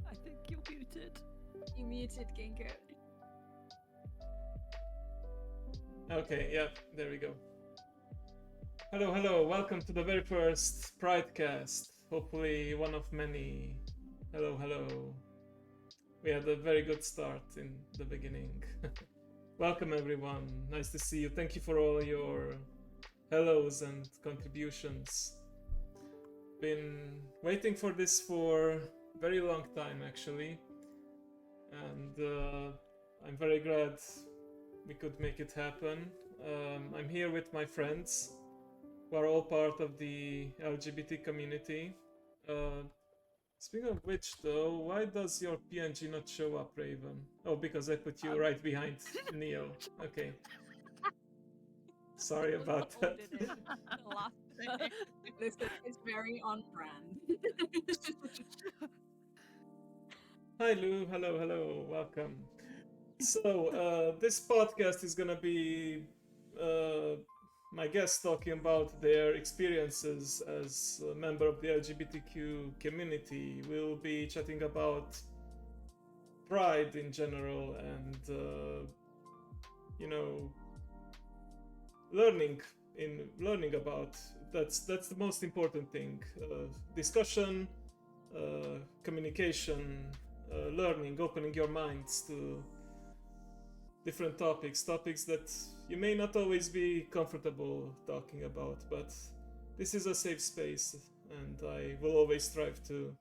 I think you're muted. You muted, Ginkgo. Okay, yeah, there we go. Hello, welcome to the very first PrideCast. Hopefully one of many. Hello. We had a very good start in the beginning. Welcome everyone, nice to see you. Thank you for all your hellos and contributions. Been waiting for this for a very long time actually. And I'm very glad we could make it happen. I'm here with my friends who are all part of the LGBT community. Speaking of which, though, why does your PNG not show up, Raven? Oh, because I put you right behind Neo. Okay. Sorry about that. This is very on brand. Hi, Lou. Hello. Welcome. So, this podcast is gonna be my guests talking about their experiences as a member of the LGBTQ community. We'll be chatting about pride in general and, learning about. That's the most important thing. Discussion, communication, learning, opening your minds to different topics that you may not always be comfortable talking about, but this is a safe space and I will always strive to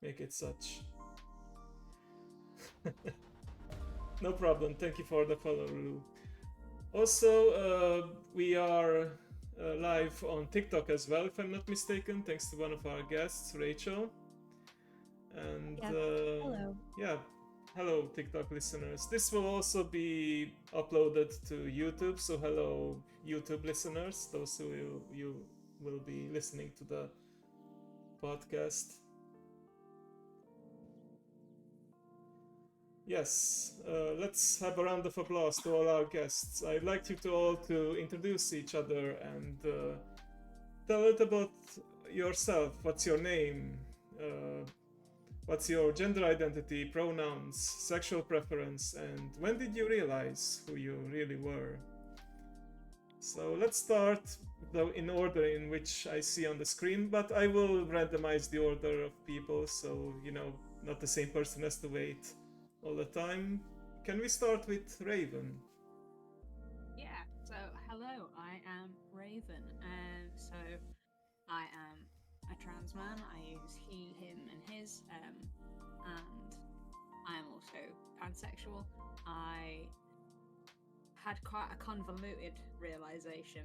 make it such. No problem, thank you for the follow, Lou. Also, we are live on TikTok as well, if I'm not mistaken, thanks to one of our guests, Rachel. And Hello. Yeah, hello TikTok listeners. This will also be uploaded to YouTube, so hello YouTube listeners, those who you will be listening to the podcast. Yes, let's have a round of applause to all our guests. I'd like you to all to introduce each other and tell a little about yourself. What's your name? What's your gender identity, pronouns, sexual preference, and when did you realize who you really were? So let's start in order in which I see on the screen, but I will randomize the order of people so, not the same person has to wait all the time. Can we start with Raven? Yeah, so hello, I am Raven, and so I am a trans man. I use he, him, and his, and I am also pansexual. I had quite a convoluted realization,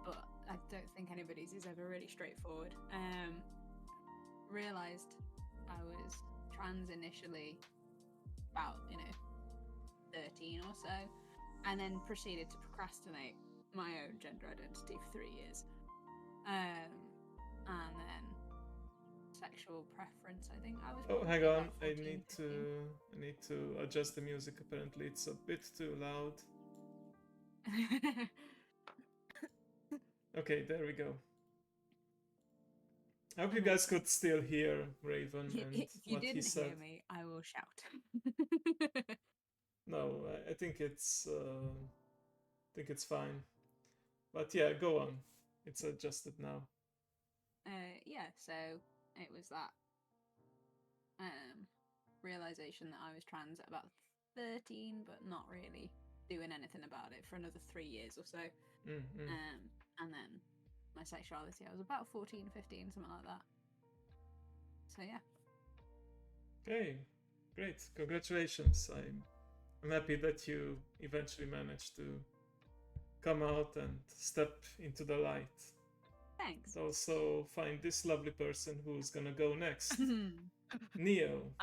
but I don't think anybody's is ever really straightforward. Realized I was trans initially about 13 or so, and then proceeded to procrastinate my own gender identity for 3 years. And then sexual preference, I think I was. Oh, hang on. About 14, I need to adjust the music. Apparently, it's a bit too loud. Okay, there we go. I hope you guys could still hear Raven and if you what he didn't said. hear me, I will shout. No, I think it's fine. But yeah, go on. It's adjusted now. Yeah, so it was that realization that I was trans at about 13, but not really doing anything about it for another 3 years or so. And then my sexuality, I was about 14, 15, something like that. So yeah. Okay, great. Congratulations. I'm happy that you eventually managed to come out and step into the light. Thanks. Also find this lovely person who's gonna go next. Neo.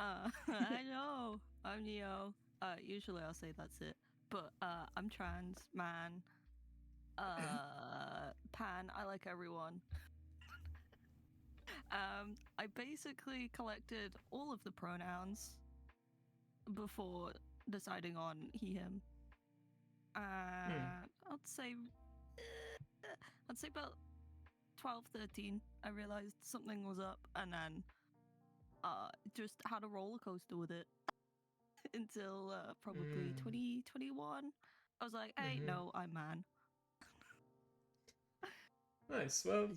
Hello, I'm Neo. Usually I'll say that's it, but I'm trans man. Pan. I like everyone. I basically collected all of the pronouns before deciding on he, him. I'd say about 12, 13, I realized something was up, and then just had a roller coaster with it until probably 2021. I was like, hey, no, I'm man. Nice. Well,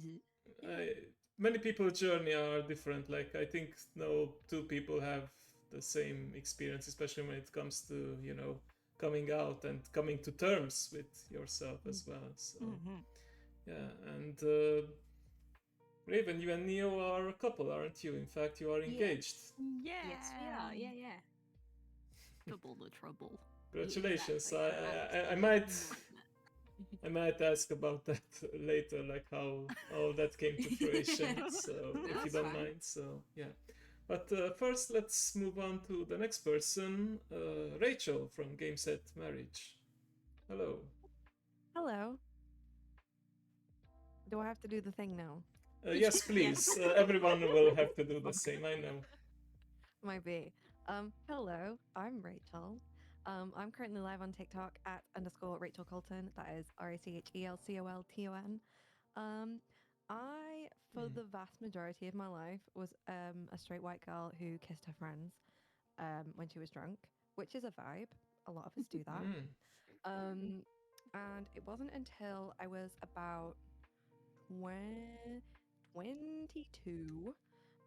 Yeah. many people's journey are different. Like I think no two people have the same experience, especially when it comes to coming out and coming to terms with yourself as well. So yeah, and Raven, you and Neo are a couple, aren't you? In fact, you are engaged. Yeah. Yes, we are. Yeah. Double the trouble. Congratulations. Exactly. I might ask about that later, like how that came to fruition. So if you don't mind, so yeah. But first, let's move on to the next person, Rachel from Game Set Marriage. Hello. Hello. Do I have to do the thing now? Yes, please. Everyone will have to do the same. I know. Might be. Hello, I'm Rachel. I'm currently live on TikTok at _Rachel Colton. That is RACHELCOLTON. I, for the vast majority of my life, was a straight white girl who kissed her friends when she was drunk, which is a vibe. A lot of us do that. And it wasn't until I was about 22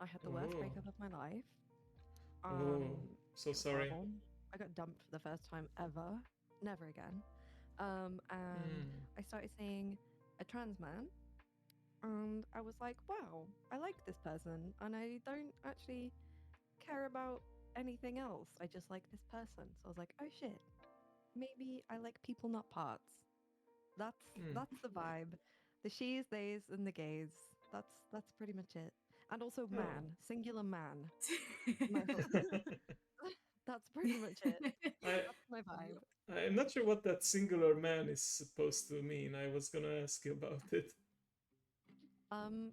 I had the worst breakup of my life. So sorry. Horrible. I got dumped for the first time ever. Never again. And I started seeing a trans man, and I was like, wow, I like this person, and I don't actually care about anything else. I just like this person. So I was like, oh shit, maybe I like people, not parts. That's the vibe. The she's, theys, and the gays. That's pretty much it. And also man, singular man. That's pretty much it. That's my vibe. I'm not sure what that singular man is supposed to mean. I was gonna ask you about it.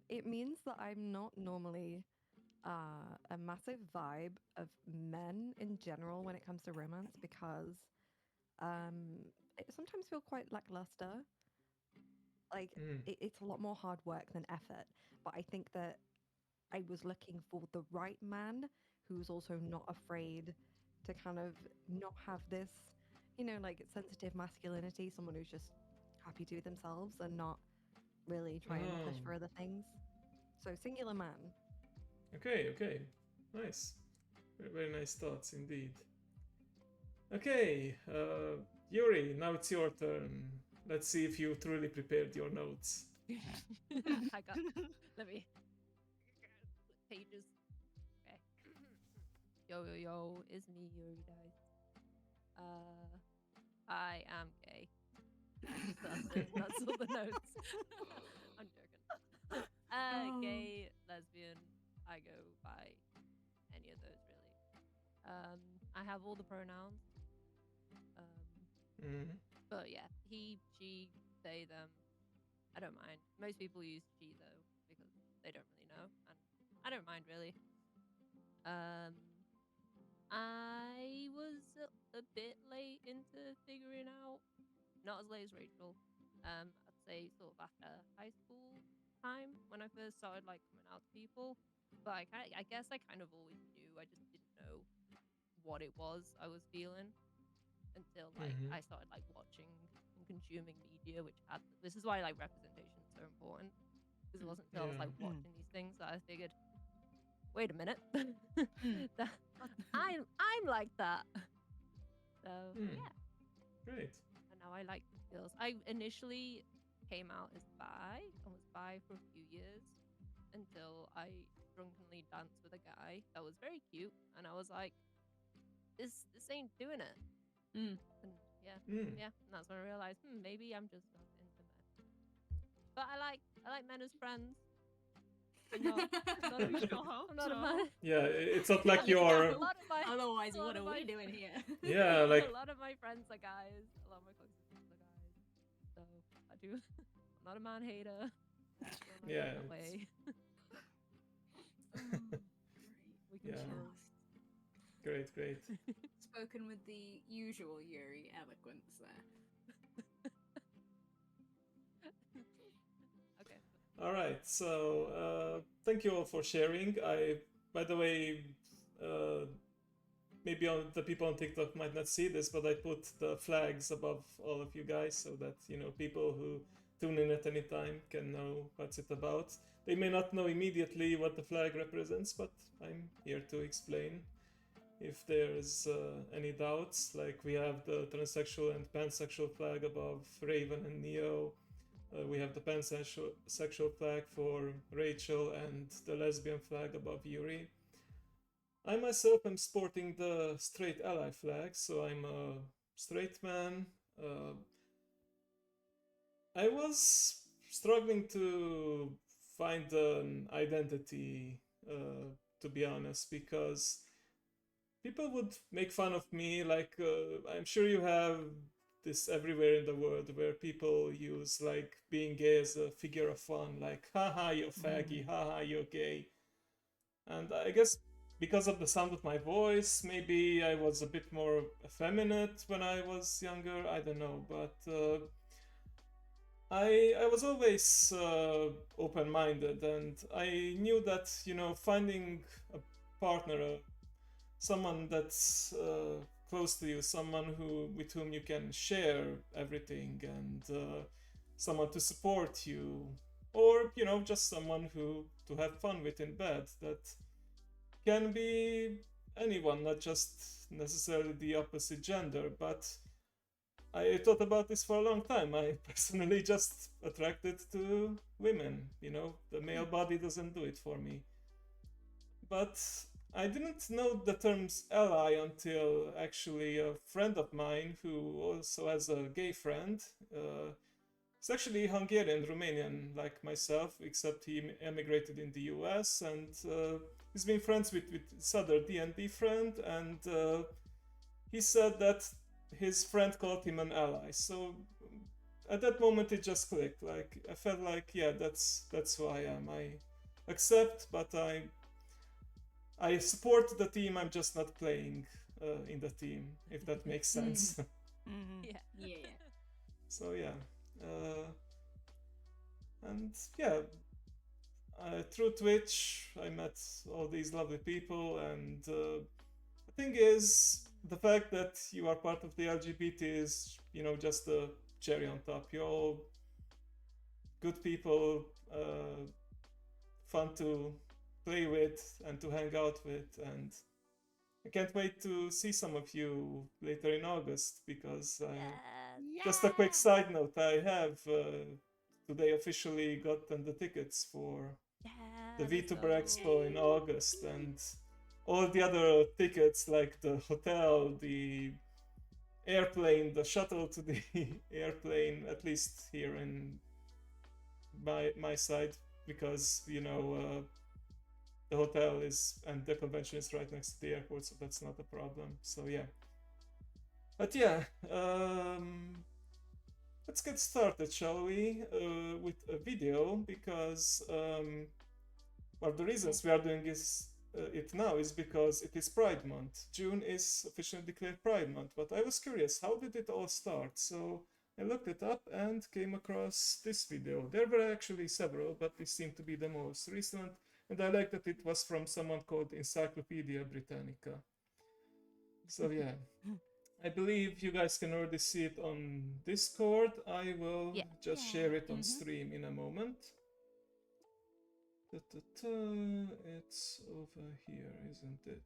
It means that I'm not normally a massive vibe of men in general when it comes to romance because it sometimes feel quite lackluster. Like it's a lot more hard work than effort. But I think that I was looking for the right man who's also not afraid to kind of not have this, like sensitive masculinity, someone who's just happy to be themselves and not really try and push for other things. So singular man. Okay. Nice. Very nice thoughts indeed. Okay, Euri, now it's your turn. Let's see if you truly prepared your notes. I got. Let me. Pages. Okay. Yo, it's me, Euri, guys. I am gay. That's it. That's all the notes. I'm joking. Gay, lesbian. I go by any of those really. I have all the pronouns. But yeah, he, she, they, them. I don't mind. Most people use she though because they don't really know, and I don't mind really. I was a bit late into figuring out, not as late as Rachel. I'd say sort of after high school time when I first started like coming out to people. But I guess I kind of always knew. I just didn't know what it was I was feeling until like I started like watching and consuming media, which had this is why like representation is so important. Because it wasn't until I was like watching these things that I figured, wait a minute, I'm like that. So yeah, great. and now I like girls. I initially came out as bi and was bi for a few years until I drunkenly danced with a guy that was very cute, and I was like, this ain't doing it. And yeah, and that's when I realized maybe I'm just not into men. But I like men as friends. I'm not a man. Yeah, it's not like you're. Otherwise, what are we doing here? Yeah, like a lot of my friends are guys. A lot of my closest friends are guys. So I do. I'm not a man hater. Yeah. That way. We can chill. Great. Spoken with the usual Euri eloquence there. Okay. All right. So thank you all for sharing. I by the way, maybe the people on TikTok might not see this, but I put the flags above all of you guys so that people who tune in at any time can know what's it about. They may not know immediately what the flag represents, but I'm here to explain if there's any doubts. Like, we have the transsexual and pansexual flag above Raven and Neo. We have the pansexual flag for Rachel and the lesbian flag above Euri. I myself am sporting the straight ally flag, so I'm a straight man. I was struggling to find an identity, to be honest, because people would make fun of me. Like, I'm sure you have this everywhere in the world where people use like being gay as a figure of fun, like, haha, you're faggy, haha, you're gay. And I guess because of the sound of my voice, maybe I was a bit more effeminate when I was younger, I don't know, but I was always open-minded, and I knew that, finding a partner, someone that's close to you, someone with whom you can share everything, and someone to support you, or just someone to have fun with in bed, that can be anyone, not just necessarily the opposite gender. But I thought about this for a long time. I personally just attracted to women, the male body doesn't do it for me. But I didn't know the terms ally until actually a friend of mine who also has a gay friend. He's actually Hungarian, Romanian, like myself, except he emigrated in the US, and he's been friends with this other D&D friend, and he said that his friend called him an ally. So at that moment it just clicked. Like, I felt like, yeah, that's who I am. I accept, but I support the team. I'm just not playing in the team, if that makes sense. Yeah. Yeah. So yeah, and yeah, through Twitch I met all these lovely people, and the thing is, the fact that you are part of the LGBT is, just a cherry on top. You're all good people, fun to play with and to hang out with, and I can't wait to see some of you later in August, because just a quick side note, I have today officially gotten the tickets for the VTuber Expo in August, and all the other tickets, like the hotel, the airplane, the shuttle to the airplane, at least here in my side, because the hotel is, and the convention is right next to the airport, so that's not a problem. So yeah, but yeah, let's get started, shall we, with a video, because one of the reasons we are doing it now is because it is Pride Month. June is officially declared Pride Month, but I was curious, how did it all start? So I looked it up and came across this video. There were actually several, but this seemed to be the most recent, and I like that it was from someone called Encyclopedia Britannica. So yeah, I believe you guys can already see it on Discord. I will just share it on stream in a moment. It's over here, isn't it?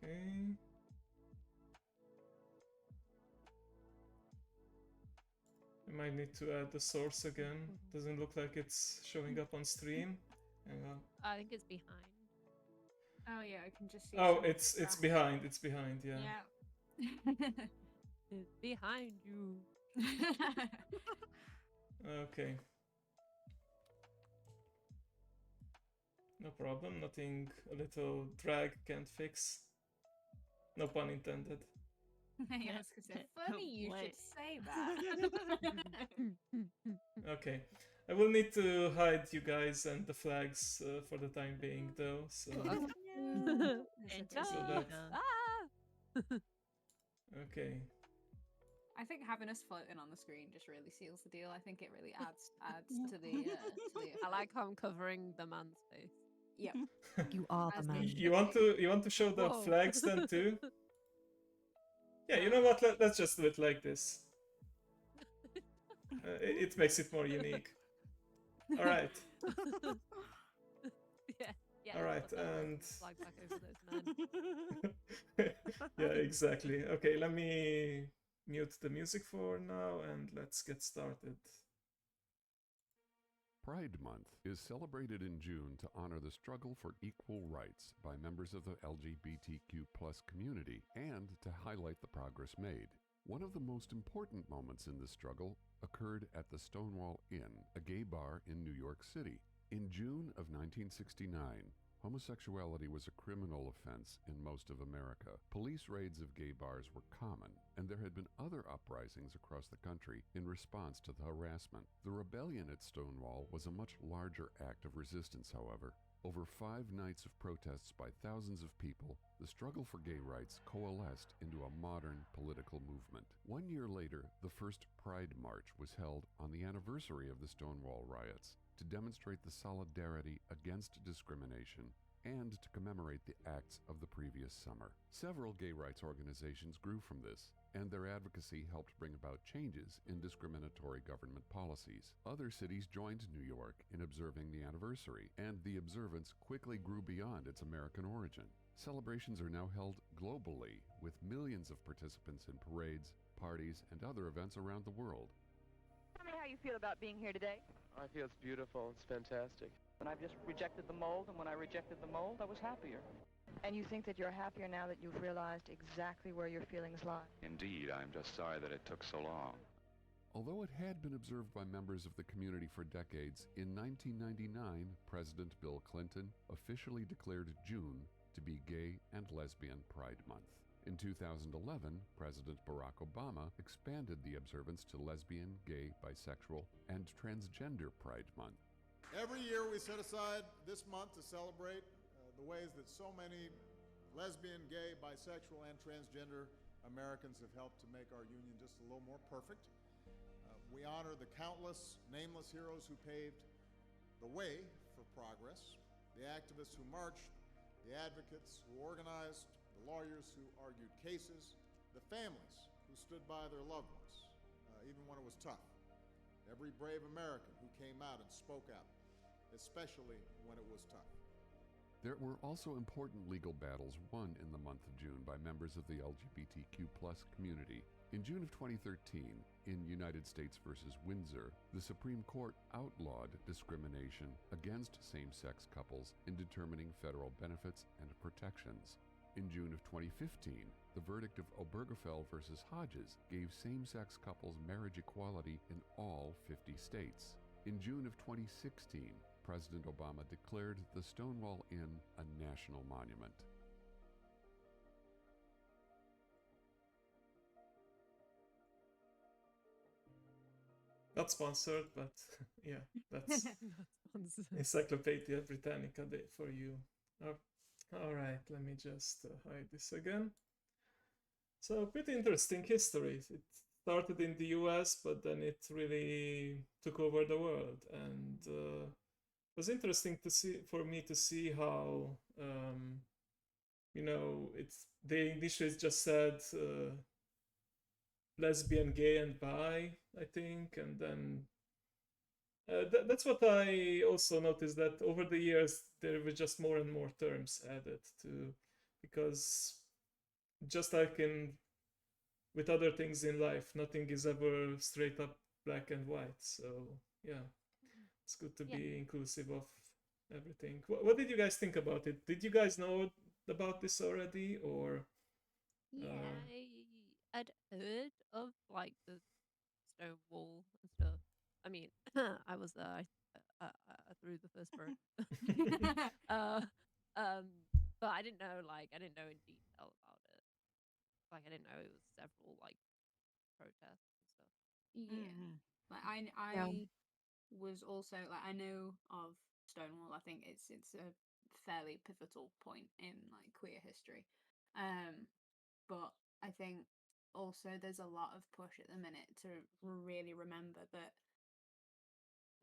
Okay. I might need to add the source again. Doesn't look like it's showing up on stream. Hang on. I think it's behind. Oh yeah, I can just see. Oh, some it's stuff. behind. It's behind. Yeah. Yeah. It's behind you. Okay. No problem. Nothing a little drag can't fix. No pun intended. Yeah, I was gonna say, funny you Wait. should say that. Okay. I will need to hide you guys and the flags for the time being, though. So It's okay. So that- Ah! okay. I think having us floating on the screen just really seals the deal. I think it really adds to the I like how I'm covering the man's face. Yep. You are the As man. they You want to show the Whoa. flags then too? Yeah, you know Uh, what? Let's just do it like this. It makes it more unique. All right. Yeah, yeah. All right, put that and flag back over those men. yeah, exactly. Okay, let me mute the music for now and let's get started. Pride Month is celebrated in June to honor the struggle for equal rights by members of the LGBTQ community and to highlight the progress made. One of the most important moments in this struggle occurred at the Stonewall Inn, a gay bar in New York City. In June of 1969, homosexuality was a criminal offense in most of America. Police raids of gay bars were common, and there had been other uprisings across the country in response to the harassment. The rebellion at Stonewall was a much larger act of resistance, however. Over 5 nights of protests by thousands of people, the struggle for gay rights coalesced into a modern political movement. 1 year later, the first Pride March was held on the anniversary of the Stonewall riots to demonstrate the solidarity against discrimination and to commemorate the acts of the previous summer. Several gay rights organizations grew from this, and their advocacy helped bring about changes in discriminatory government policies. Other cities joined New York in observing the anniversary, and the observance quickly grew beyond its American origin. Celebrations are now held globally, with millions of participants in parades, parties, and other events around the world. Tell me how you feel about being here today. I feel it's beautiful. It's fantastic. And I've just rejected the mold, and when I rejected the mold, I was happier. And you think that you're happier now that you've realized exactly where your feelings lie? Indeed, I'm just sorry that it took so long. Although it had been observed by members of the community for decades, in 1999, President Bill Clinton officially declared June to be Gay and Lesbian Pride Month. In 2011, President Barack Obama expanded the observance to lesbian, gay, bisexual, and transgender Pride Month. Every year we set aside this month to celebrate the ways that so many lesbian, gay, bisexual, and transgender Americans have helped to make our union just a little more perfect. We honor the countless nameless heroes who paved the way for progress, the activists who marched, the advocates who organized, the lawyers who argued cases, the families who stood by their loved ones, even when it was tough. Every brave American who came out and spoke out, especially when it was tough. There were also important legal battles won in the month of June by members of the LGBTQ community. In June of 2013, in United States versus Windsor, the Supreme Court outlawed discrimination against same-sex couples in determining federal benefits and protections. In June of 2015, the verdict of Obergefell versus Hodges gave same-sex couples marriage equality in all 50 states. In June of 2016, President Obama declared the Stonewall Inn a national monument. Not sponsored, but yeah, that's Encyclopedia Britannica Day for you. All right, let me just hide this again. So, pretty interesting history. It started in the US, but then it really took over the world. And it was interesting for me to see how, they initially just said lesbian, gay, and bi, I think. And then that's what I also noticed, that over the years there were just more and more terms added to, because just like with other things in life, nothing is ever straight up black and white. So yeah, it's good to be inclusive of everything. What did you guys think about it? Did you guys know about this already, or? I'd heard of like the Stonewall and stuff. I mean, I was there. I threw the first bird. But I didn't know in detail about it. Like I didn't know it was several like protests and stuff. Yeah. Like I was also like, I know of Stonewall. I think it's a fairly pivotal point in like queer history. But I think also there's a lot of push at the minute to really remember that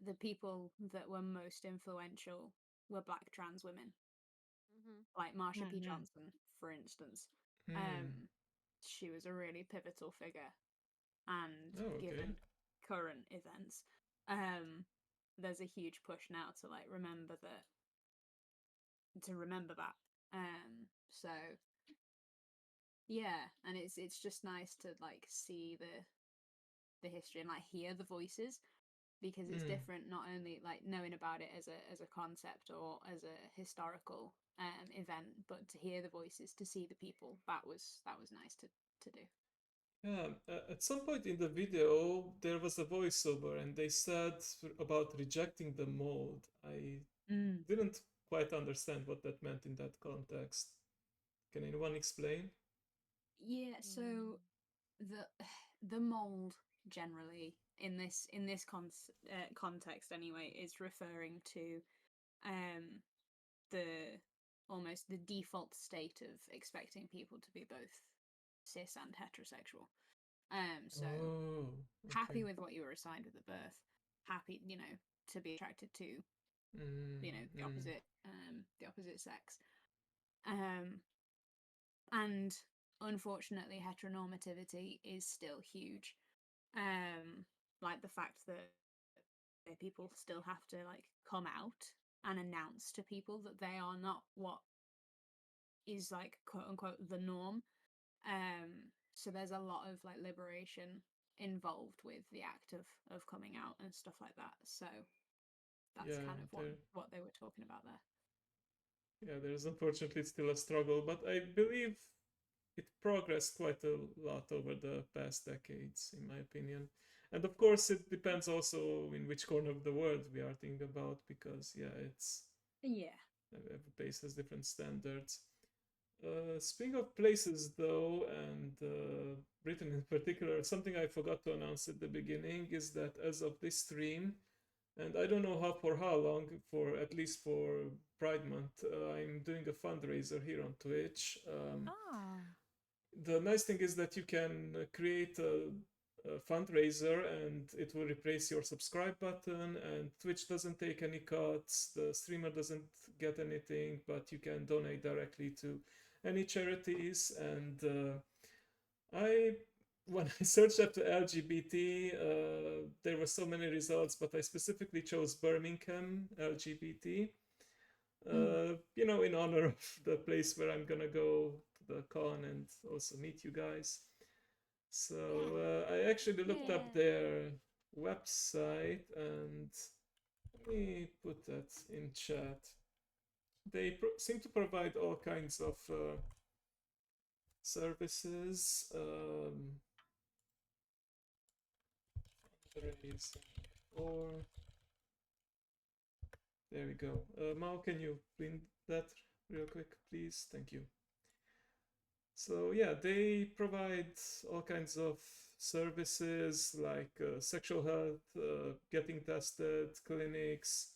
the people that were most influential were Black trans women, like Marsha P. Johnson, for instance. She was a really pivotal figure, and given current events, there's a huge push now to like remember that. So yeah, and it's just nice to like see the history and like hear the voices, because it's different, not only like knowing about it as a concept or as a historical event, but to hear the voices, to see the people. That was nice to do. Yeah, at some point in the video, there was a voiceover, and they said about rejecting the mold. I didn't quite understand what that meant in that context. Can anyone explain? Yeah, so the mold generally in this context anyway is referring to the almost the default state of expecting people to be both cis and heterosexual. So happy with what you were assigned with at birth, happy, to be attracted to, the opposite sex. And unfortunately, heteronormativity is still huge. Like the fact that people still have to like come out and announce to people that they are not what is like quote unquote the norm. So there's a lot of like liberation involved with the act of coming out and stuff like that. So that's kind of what they were talking about there. Yeah, there's unfortunately still a struggle, but I believe it progressed quite a lot over the past decades, in my opinion. And of course, it depends also in which corner of the world we are thinking about, because every place has different standards. Speaking of places, though, and Britain in particular, something I forgot to announce at the beginning is that as of this stream, and I don't know how long, for at least for Pride Month, I'm doing a fundraiser here on Twitch. The nice thing is that you can create a fundraiser and it will replace your subscribe button, and Twitch doesn't take any cuts, the streamer doesn't get anything, but you can donate directly to any charities. And when I searched after LGBT, there were so many results, but I specifically chose Birmingham LGBT, in honor of the place where I'm gonna go to the con and also meet you guys. So I actually looked up their website, and let me put that in chat. They seem to provide all kinds of services. Or there we go. Mao, can you print that real quick, please? Thank you. So yeah, they provide all kinds of services like sexual health, getting tested, clinics,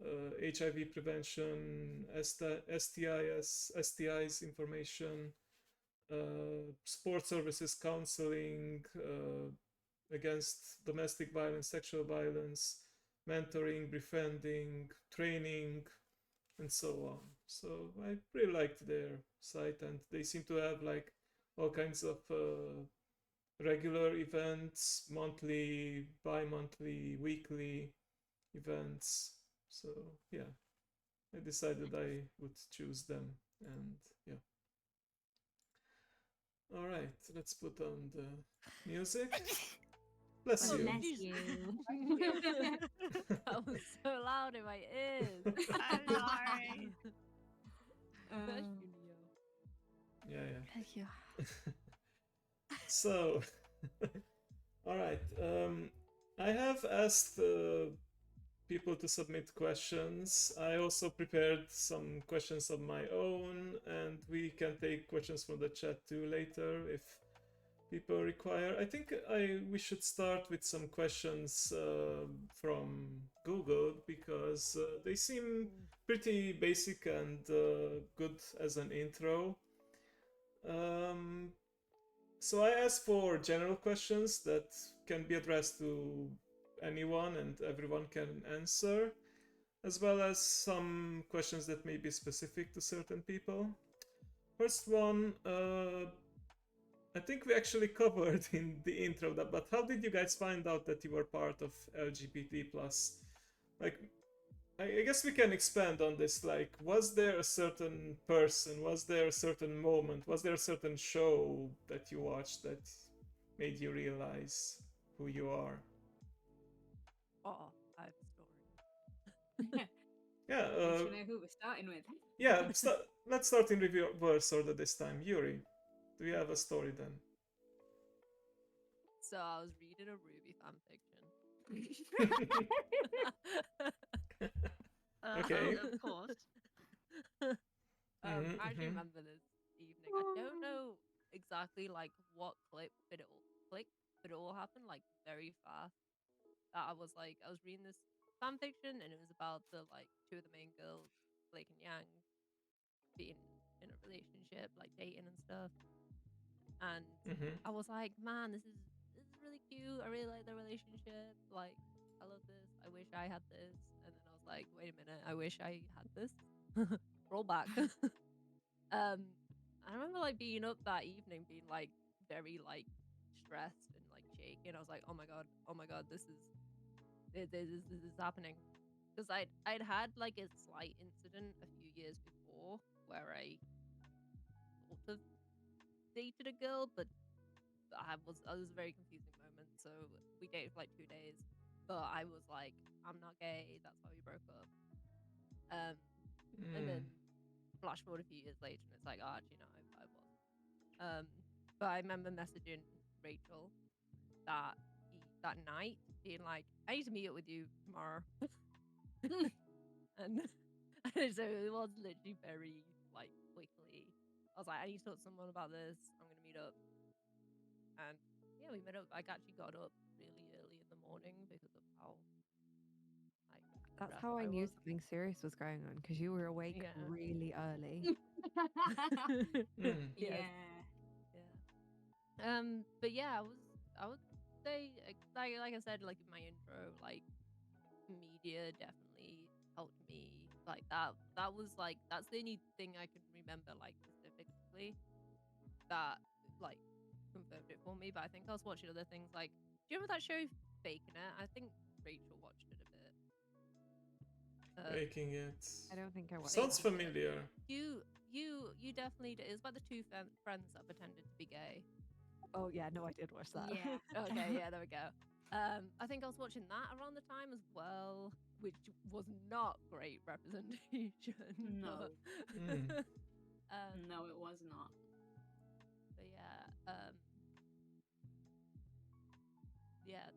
HIV prevention, STIs information, sport services, counseling against domestic violence, sexual violence, mentoring, befriending, training, and so on. So I really liked their site, and they seem to have like all kinds of regular events, monthly, bi-monthly, weekly events. So yeah, I decided I would choose them, and yeah. All right, let's put on the music. Bless you. Bless you. That was so loud in my ears. I'm sorry. Bless you, Neo. Yeah. Thank you. So, all right. I have asked people to submit questions. I also prepared some questions of my own, and we can take questions from the chat too later if people require. I think we should start with some questions from Google, because they seem pretty basic and good as an intro. So I asked for general questions that can be addressed to anyone and everyone can answer, as well as some questions that may be specific to certain people. First one, I think we actually covered in the intro that, but how did you guys find out that you were part of LGBT plus? Like, I guess we can expand on this. Like, was there a certain person? Was there a certain moment? Was there a certain show that you watched that made you realize who you are? Oh, I have a story. Yeah, You should know who we're starting with. yeah. Let's start in reverse order this time. Yuri, do you have a story then? So I was reading a Ruby fan fiction. Okay. Of course. Mhm, I actually mhm. remember this evening. I don't know exactly like what click, but it all happened like very fast. That I was like, I was reading this fan fiction, and it was about the like two of the main girls, Blake and Yang, being in a relationship, like dating and stuff. And Mhm. I was like, man, this is really cute. I really like their relationship. Like, I love this. I wish I had this. And then I was like, wait a minute, I wish I had this. Roll back. I remember like being up that evening, being like very like stressed and like shaking. I was like, oh my god, this is happening. Because I'd had like a slight incident a few years before where I sort of dated a girl, but I was a very confusing moment. So we dated for like 2 days, but I was like, I'm not gay. That's why we broke up. And then Mm. flash forward a few years later, and it's like, oh, actually, no, I was. Um, but I remember messaging Rachel that night, being like, I need to meet up with you tomorrow. and so it was literally very like quickly. I was like, I need to talk to someone about this. I'm gonna meet up, and yeah, we met up. I actually got up really early in the morning because of how like That's rough how I I knew was. something serious was going on because you were awake Yeah. really early. Mm. Yes. Yeah. Yeah. But yeah, I would say like I said like in my intro, like media definitely helped me like that was like that's the only thing I can remember like specifically that like confirmed it for me. But I think I was watching other things like do you remember that show Faking It? I think Rachel watched it a bit. Making it. I don't think I watched Sounds that. Faking It. familiar. You definitely did. It was about the two friends that pretended to be gay. Oh yeah, no, I did watch that. Yeah. Okay, yeah, there we go. I think I was watching that around the time as well, which was not great representation. No. Mm. um, No, it was not. but yeah,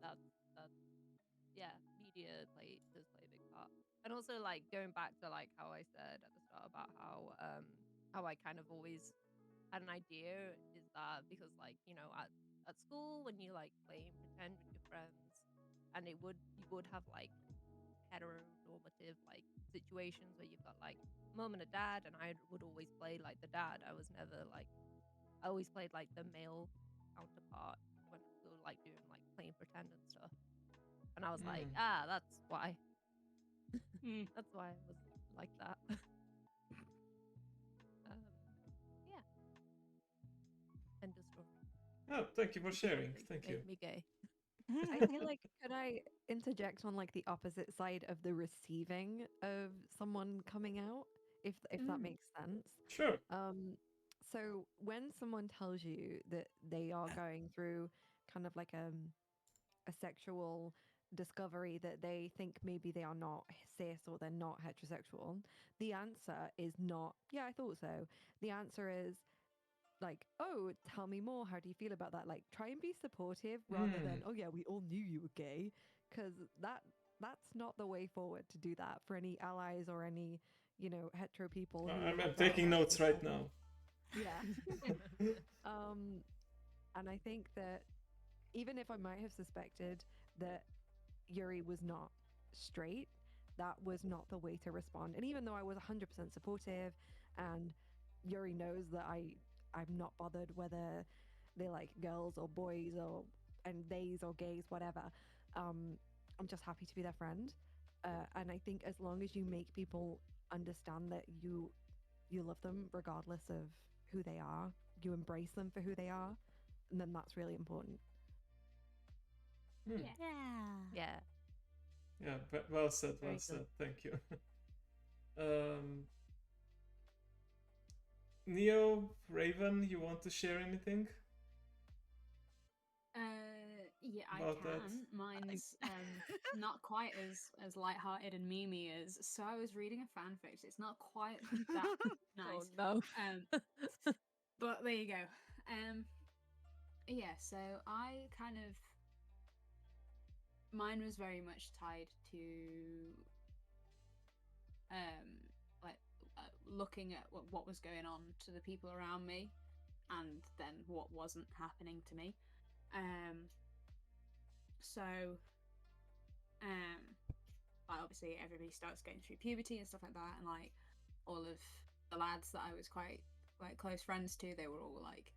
that's yeah, media does play a big part, and also like going back to like how I said at the start about how I kind of always had an idea is that because like at school when you like play and pretend with your friends and you would have like heteronormative like situations where you've got like mom and a dad and I would always play like the dad. I was never like I always played like the male counterpart when we were like doing like playing pretend and stuff, and I was like Mm. that's why Mm. that's why I was like that. um yeah, end of story. Oh, thank you for sharing. They Thank you. made me gay. I feel like could I interject on like the opposite side of the receiving of someone coming out, if that makes sense? Sure. Um, so when someone tells you that they are going through kind of like a sexual discovery that they think maybe they are not cis or they're not heterosexual, the answer is not, yeah, I thought so. The answer is like, oh, tell me more. How do you feel about that? Like, try and be supportive rather Mm. than, oh yeah, we all knew you were gay, because that's not the way forward to do that for any allies or any hetero people who I'm have that taking notes right discussion. now. Yeah. um, and I think that even if I might have suspected that Yuri was not straight, that was not the way to respond. And even though I was 100% supportive and Yuri knows that I'm not bothered whether they like girls or boys or and theys or gays, whatever. I'm just happy to be their friend. And I think as long as you make people understand that you love them regardless of who they are, you embrace them for who they are, and then that's really important. Hmm. Yeah. Yeah, well said, well Very said. good. Thank you. Neo, Raven, you want to share anything? Yeah, I About that. can. Mine's not quite as lighthearted and memey as. So I was reading a fanfic. It's not quite that Oh nice. no. But there you go. Yeah. So I kind of mine was very much tied to like looking at what was going on to the people around me, and then what wasn't happening to me. So like obviously everybody starts going through puberty and stuff like that, and like all of the lads that I was quite like close friends to, they were all like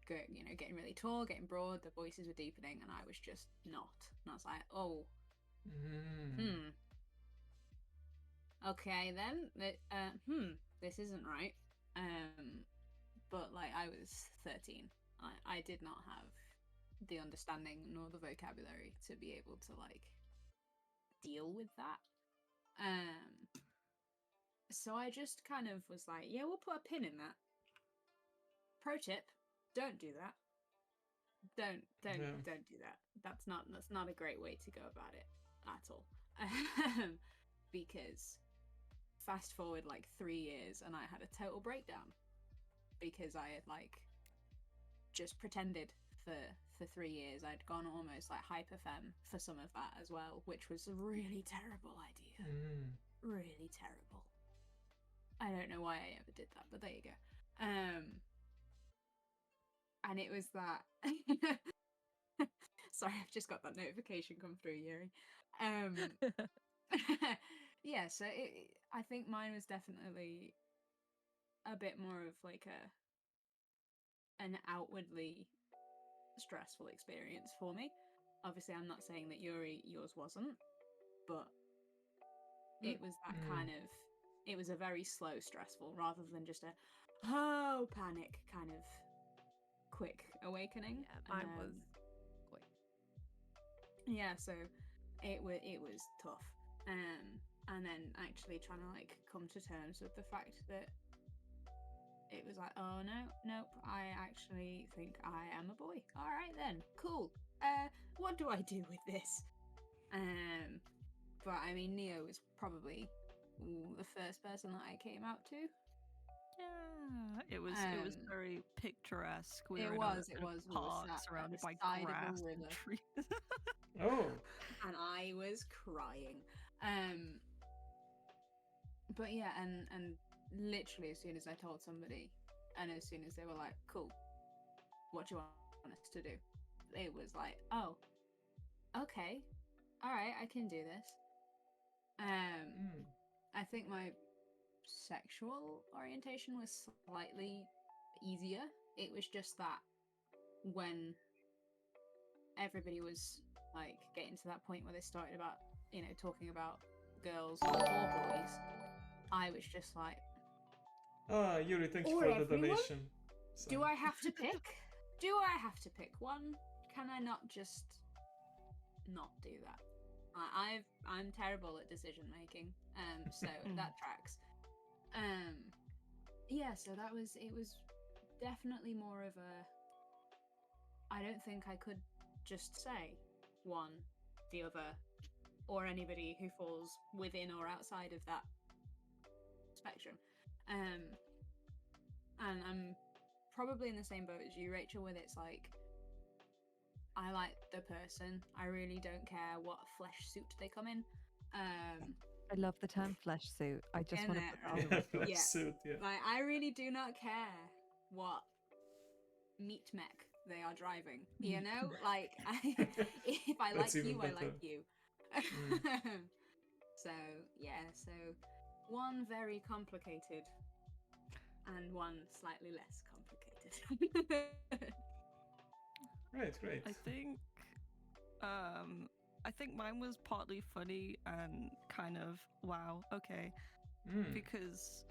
getting really tall, getting broad, their voices were deepening, and I was just not. And I was like, oh, okay then, this isn't right. But like I was 13, I did not have the understanding nor the vocabulary to be able to like deal with that. So I just kind of was like, yeah, we'll put a pin in that. Pro tip: don't do that. Don't do that. That's not a great way to go about it at all. Because fast forward like 3 years and I had a total breakdown because I had like just pretended for 3 years. I'd gone almost like hyperfem for some of that as well, which was a really terrible idea. Really terrible. I don't know why I ever did that, but there you go. And it was that. Sorry, I've just got that notification come through, Euri. Yeah, so I think mine was definitely a bit more of like an outwardly stressful experience for me. Obviously, I'm not saying that yours wasn't, but it was that kind of. It was a very slow stressful rather than just a panic kind of quick awakening. Yeah, mine was quick. Yeah, so it was tough. And then actually trying to like come to terms with the fact that it was like, oh nope, I actually think I am a boy. All right then, cool. What do I do with this? But I mean, Neo was probably the first person that I came out to. Yeah, it was very picturesque. We It were was park surrounded by grass and trees. Oh. And I was crying. But yeah, and literally as soon as I told somebody, and as soon as they were like, cool, what do you want us to do? It was like, oh, okay, all right, I can do this. I think my sexual orientation was slightly easier. It was just that when everybody was like getting to that point where they started about talking about girls or boys, I was just like, Euri, thank you for the donation. So. Do I have to pick? Do I have to pick one? Can I not just not do that? I'm terrible at decision making, so that tracks. Yeah, so it was definitely more of a. I don't think I could just say one, the other, or anybody who falls within or outside of that spectrum. And I'm probably in the same boat as you, Rachel, with it's like, I like the person. I really don't care what flesh suit they come in. I love the term flesh suit. I just want to put that on the record. Flesh suit, yeah. Like, I really do not care what meat mech they are driving. You know, like if I like you, I like you. So yeah, so one very complicated and one slightly less complicated. Right, great. I think mine was partly funny and kind of wow, okay. Because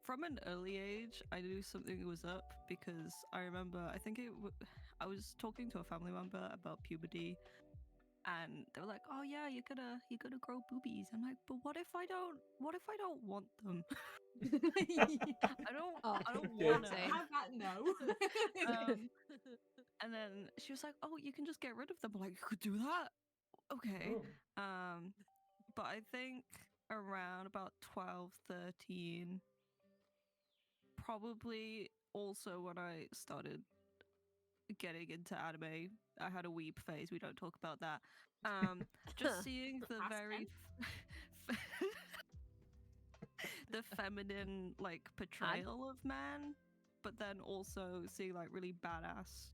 from an early age, I knew something was up because I remember I was talking to a family member about puberty, and they were like, "Oh yeah, you're gonna grow boobies." I'm like, "But what if I don't want them? I don't Okay. wanna." How about no? And then she was like, "Oh, you can just get rid of them." I'm like, "You could do that? Okay." Oh. But I think around about 12, 13, probably also when I started getting into anime, I had a weeb phase. We don't talk about that. Just seeing the Past very the feminine like portrayal of man, but then also seeing like really badass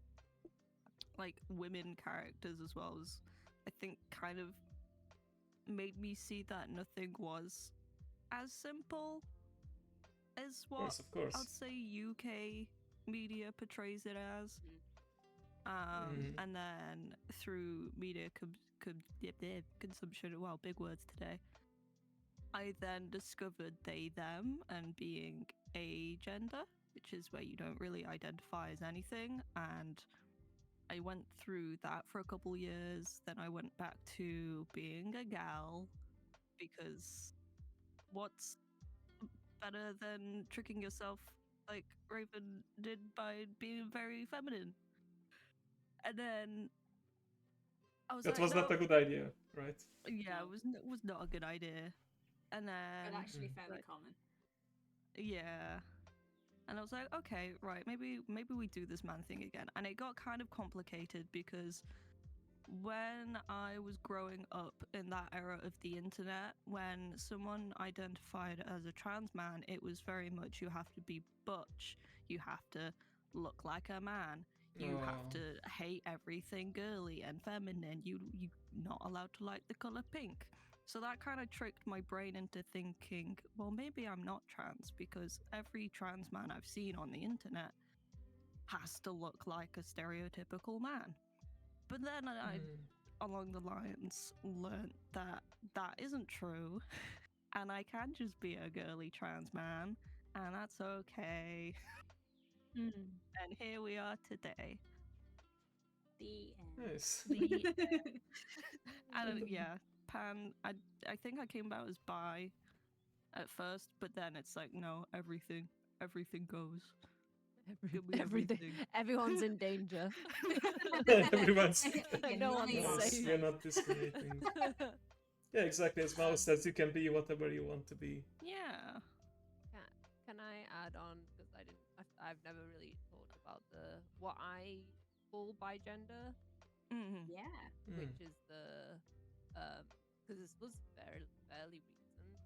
like women characters as well as I think kind of made me see that nothing was as simple as what Of course. I'd say UK media portrays it as. And then through media consumption, wow, big words today, I then discovered they, them, and being a gender, which is where you don't really identify as anything. And I went through that for a couple years. Then I went back to being a gal because what's better than tricking yourself like Raven did by being very feminine? And then I was That like, was not no. a good idea, right? Yeah, No. it was not a good idea. And then But actually fairly like, common. yeah. And I was like, okay, right, maybe we do this man thing again. And it got kind of complicated because when I was growing up in that era of the internet, when someone identified as a trans man, it was very much you have to be butch, you have to look like a man, you have to hate everything girly and feminine, you're not allowed to like the color pink. So that kind of tricked my brain into thinking, well, maybe I'm not trans because every trans man I've seen on the internet has to look like a stereotypical man. But then I, along the lines, learnt that that isn't true, and I can just be a girly trans man, and that's okay. And here we are today. The end. Nice. And yeah, Pan. I think I came out as bi at first, but then it's like no, everything goes. Give me Everything. Everyone's in danger. Everyone's No one's safe. We're not discriminating. Yeah, exactly. As Mao says, you can be whatever you want to be. Yeah. Can I add on because I've never really thought about what I call bi gender. Yeah. Which is the because this was fairly recent,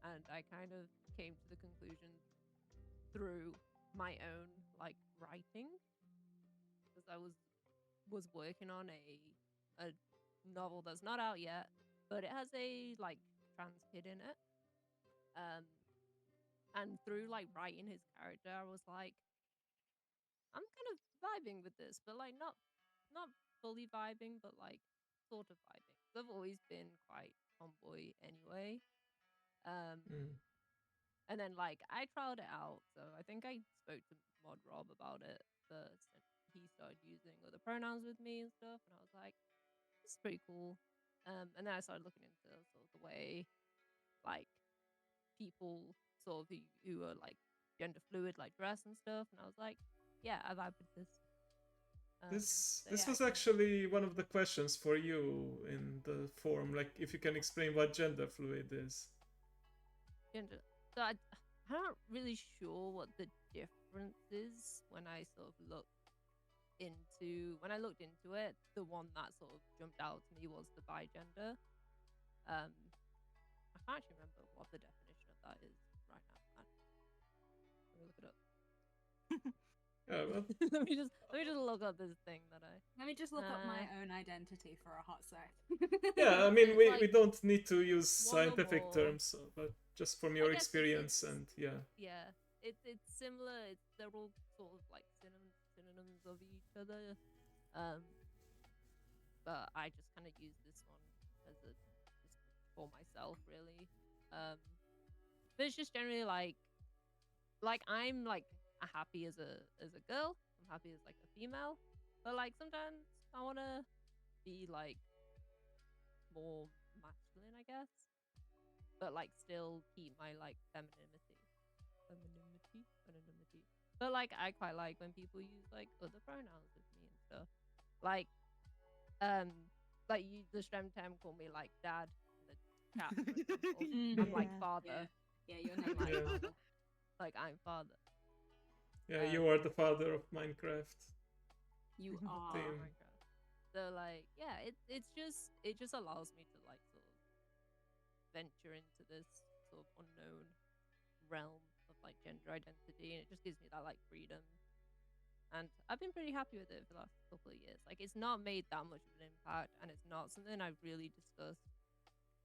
and I kind of came to the conclusion through my own like writing because I was working on a novel that's not out yet, but it has a like trans kid in it. And through like writing his character, I was like, I'm kind of vibing with this, but like not fully vibing, but like sort of vibing. So I've always been quite tomboy anyway. And then like I tried it out, so I think I spoke to Mod Rob about it first, and he started using other pronouns with me and stuff, and I was like, this is pretty cool. And then I started looking into sort of the way like people sort of who are like gender fluid like dress and stuff, and I was like, yeah, I vibe with this. This was actually one of the questions for you in the forum, like if you can explain what gender fluid is. Gender. So I'm not really sure what the difference is when I sort of looked into it. The one that sort of jumped out to me was the bigender. I can't actually remember what the definition of that is right now. Let me look it up. Yeah, well. let me just look up this thing that I. Let me just look up my own identity for a hot sec. Yeah, I mean we don't need to use scientific terms, but just from your experience and yeah. Yeah, it's similar. They're all sort of like synonyms of each other. but I just kind of use this one as a just for myself, really. But it's just generally like I'm like happy as a girl. I'm happy as like a female, but like sometimes I wanna be like more masculine, I guess, but like still keep my like femininity. But like I quite like when people use like other pronouns with me and stuff. Like you the Strem Tem call me like dad in the chat, for example. I'm like father. Yeah, your name like Yeah. father. like I'm father. Yeah, you are the father of Minecraft. You are. Damn. Minecraft. So like yeah, it just allows me to like sort of venture into this sort of unknown realm of like gender identity, and it just gives me that like freedom. And I've been pretty happy with it for the last couple of years. Like it's not made that much of an impact, and it's not something I've really discussed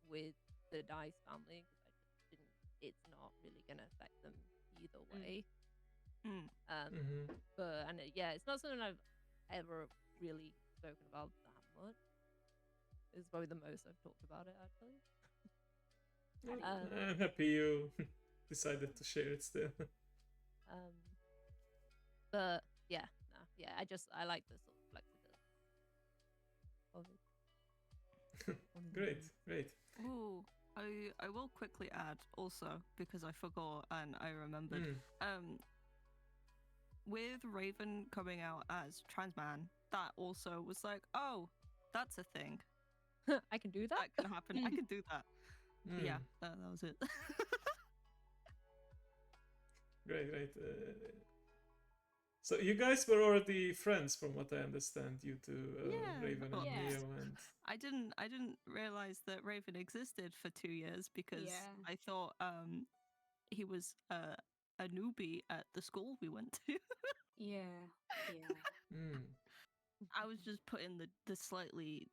with the Dice family because I just didn't. It's not really gonna affect them either way. But yeah, it's not something I've ever really spoken about that much. It's probably the most I've talked about it actually. I'm happy you decided to share it still. But yeah, I like the sort of flexibility of it. Great. Ooh, I will quickly add also because I forgot and I remembered. With Raven coming out as trans man, that also was like, oh, that's a thing. I can do that. That can happen. I can do that. Yeah, that was it. Great. So you guys were already friends, from what I understand, you two, Raven and Neo, and I didn't realize that Raven existed for 2 years because I thought he was a newbie at the school we went to. Yeah. I was just putting the slightly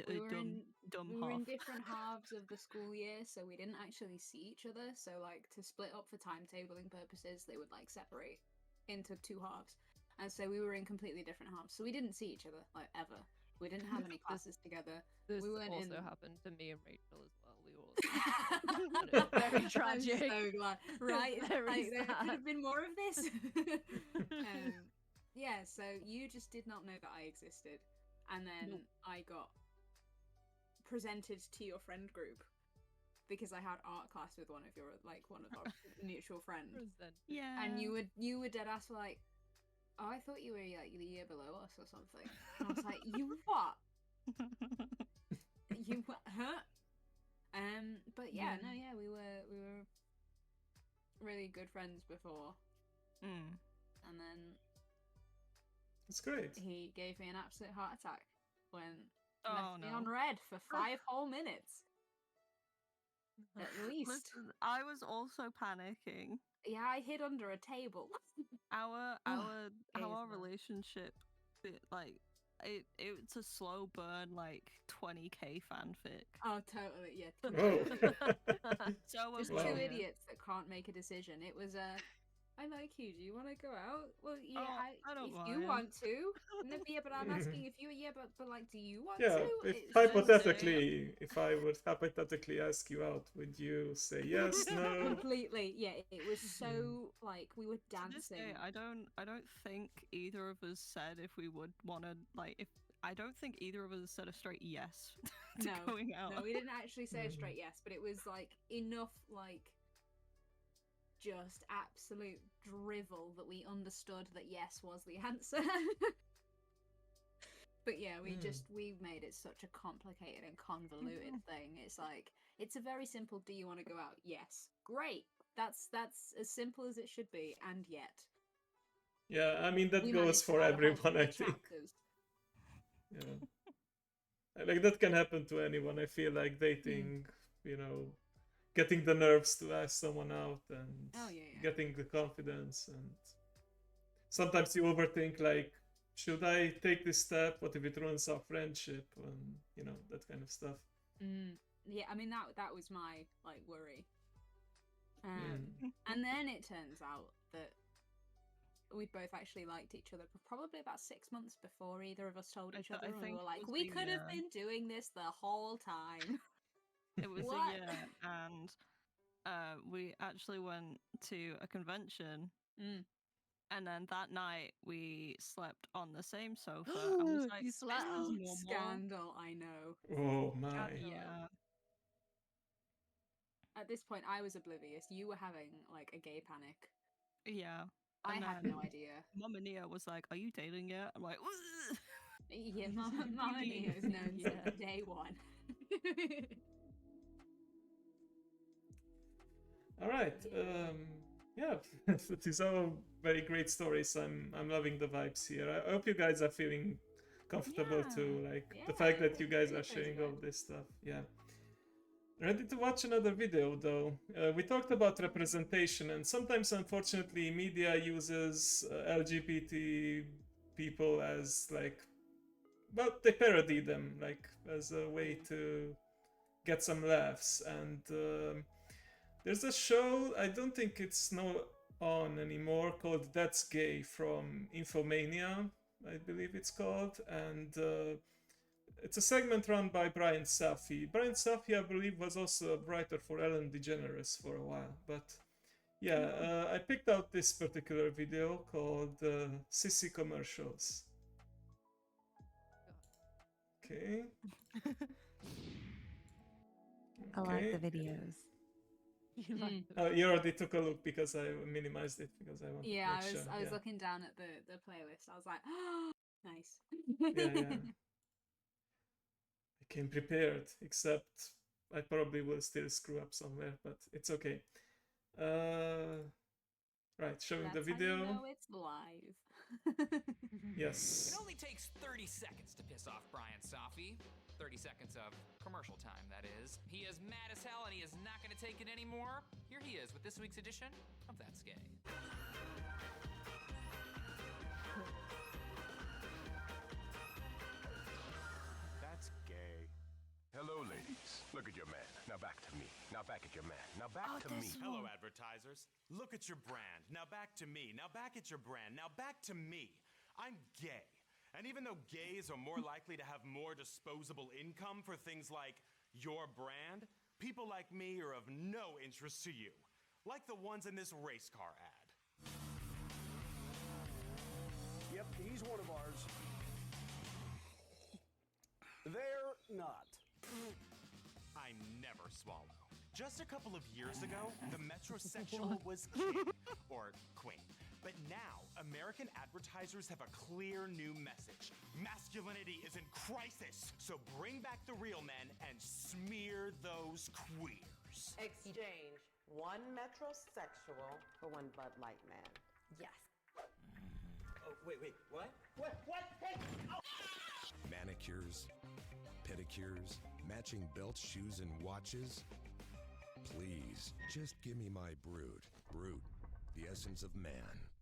we were dumb we were in half. different halves of the school year, so we didn't actually see each other. So like to split up for timetabling purposes, they would like separate into 2 halves, and so we were in completely different halves. So we didn't see each other like ever. We didn't have any classes together. This we weren't also in... happened to me and Rachel as well. We were all very tragic. I'm so glad. Right? Very there sad. could have been more of this. Yeah, so you just did not know that I existed, and then I got presented to your friend group because I had art class with one of our mutual friends. Yeah. And you were dead ass like, oh, I thought you were like the year below us or something. And I was like, you what? You what? Huh? But yeah, we were really good friends before. And then it's great. He gave me an absolute heart attack when left me no. on red for 5 whole minutes. At least. Listen, I was also panicking. Yeah, I hid under a table. Our relationship, it's a slow burn, like 20k fanfic. Oh, totally, yeah. So just 2 idiots that can't make a decision. It was I like you. Do you want to go out? Well, yeah, I don't if mind. you want to. And then, yeah, but I'm asking if you, but like, do you want to? If hypothetically, if I would hypothetically ask you out, would you say yes, no? Completely, yeah. It was so like we were dancing. To this day, I don't think either of us said if we would want to I don't think either of us said a straight yes to going out. No, we didn't actually say a straight yes, but it was like enough like just absolute drivel that we understood that yes was the answer. But yeah, we made it such a complicated and convoluted thing. It's like, it's a very simple, do you want to go out? Yes. Great. That's as simple as it should be, and yet. Yeah, I mean, that goes for everyone, I think. Yeah. Like, that can happen to anyone. I feel like dating, getting the nerves to ask someone out and getting the confidence, and sometimes you overthink, like, should I take this step? What if it ruins our friendship? And that kind of stuff. Yeah, I mean that was my worry. And then it turns out that we both actually liked each other for probably about 6 months before either of us told each I other. And we think were it like, was we the, could have been doing this the whole time. It was What? a year, and we actually went to a convention, and then that night we slept on the same sofa. I was like, You "This slept? is normal." Scandal, I know. Oh my. Yeah. At this point, I was oblivious. You were having like a gay panic. Yeah. I And had then no idea. Mama Nia was like, "Are you dating yet?" I'm like, "Ugh." Yeah, Mama Nia has known Yeah. since day one. All right. Yeah, these are all very great stories. I'm loving the vibes here. I hope you guys are feeling comfortable too. Like the fact that you guys are sharing all this stuff. Yeah. Ready to watch another video though. We talked about representation, and sometimes, unfortunately, media uses LGBT people as like, well, they parody them like as a way to get some laughs. And there's a show, I don't think it's on anymore, called That's Gay from Infomania, I believe it's called, and it's a segment run by Brian Safi. Brian Safi, I believe, was also a writer for Ellen DeGeneres for a while, but yeah, I picked out this particular video called Sissy Commercials. Okay. I like the videos. You like You already took a look because I minimized it because I wanted Yeah, to make sure. I was looking down at the playlist. I was like, oh, nice. Yeah. I came prepared, except I probably will still screw up somewhere, but it's okay. Right, showing the That's how video. you know it's live. Yes. It only takes 30 seconds to piss off Brian Safi. 30 seconds of commercial time, that is. He is mad as hell and he is not going to take it anymore. Here he is with this week's edition of That's Gay. That's gay. Hello, ladies. Look at your man. Now back to me. Now back at your man. Now back to me. Hello, advertisers. Look at your brand. Now back to me. Now back at your brand. Now back to me. I'm gay. And even though gays are more likely to have more disposable income for things like your brand, people like me are of no interest to you. Like the ones in this race car ad. Yep, he's one of ours. They're not. I never swallow. Just a couple of years ago, the metrosexual was king, or queen. But now, American advertisers have a clear new message. Masculinity is in crisis, so bring back the real men and smear those queers. Exchange one metrosexual for one Bud Light man. Yes. Oh, wait, what? What? Hey! Oh. Manicures, pedicures, matching belts, shoes, and watches. Please, just give me my Brute. Brute, the essence of man.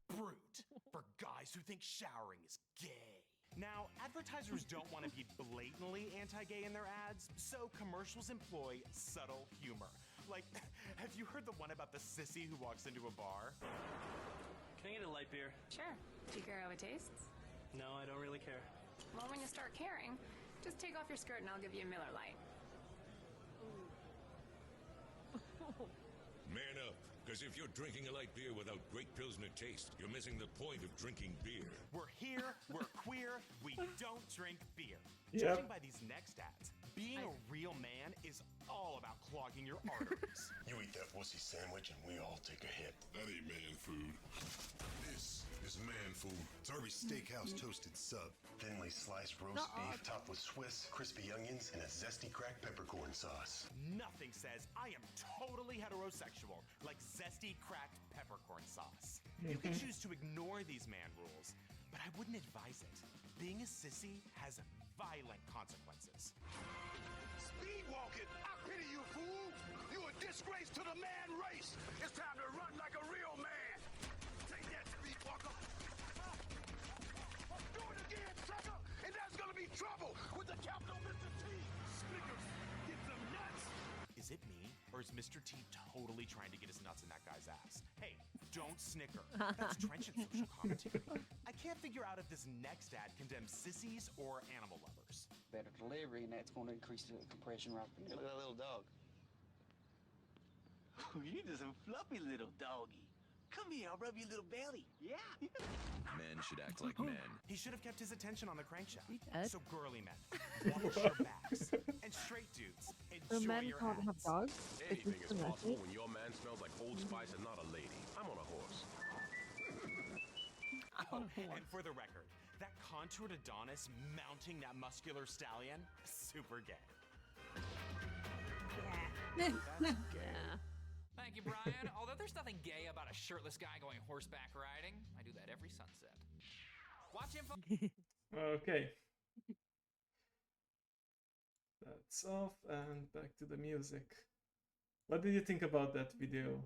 Brute, for guys who think showering is gay. Now, advertisers don't want to be blatantly anti-gay in their ads, so commercials employ subtle humor. Like, have you heard the one about the sissy who walks into a bar? Can I get a light beer? Sure. Do you care how it tastes? No, I don't really care. Well, when you start caring, just take off your skirt and I'll give you a Miller Lite. Man up, because if you're drinking a light beer without great Pilsner taste, you're missing the point of drinking beer. We're here, we're queer, we don't drink beer. Yep. Judging by these next ads, being a real man is all about clogging your arteries. You eat that wussy sandwich and we all take a hit. That ain't man food. This is man food. It's Arby's Steakhouse toasted sub. Thinly sliced roast beef topped with Swiss, crispy onions, and a zesty cracked peppercorn sauce. Nothing says I am totally heterosexual like zesty cracked peppercorn sauce. You can choose to ignore these man rules, but I wouldn't advise it. Being a sissy has violent consequences. Speed walking! I pity you, fool! You a disgrace to the man race! It's time to run like a real man! Take that, speed walker! Do it again, sucker! And there's gonna be trouble with the capital Mr. T! Snickers, get some nuts! Is Is it me, or is Mr. T totally trying to get his nuts in that guy's ass? Hey, don't snicker. That's trenchant social commentary. I can't figure out if this next ad condemns sissies or animal lovers. Better delivery, and that's going to increase the compression rate. Look at that little dog. You just a fluffy little doggy. Come here, I'll rub your little belly. Yeah. Men should act like men. He should have kept his attention on the crankshaft. dead? So girly men, watch your backs. And straight dudes, So enjoy men your can't have ads. dogs? Anything is the possible message? when your man smells like Old Spice and not a lady. I'm on a horse. Oh, and for the record, that contoured Adonis mounting that muscular stallion, super gay. Yeah. That's gay. Thank you, Brian. Although there's nothing gay about a shirtless guy going horseback riding, I do that every sunset. Watch him. Okay. That's off and back to the music. What did you think about that video?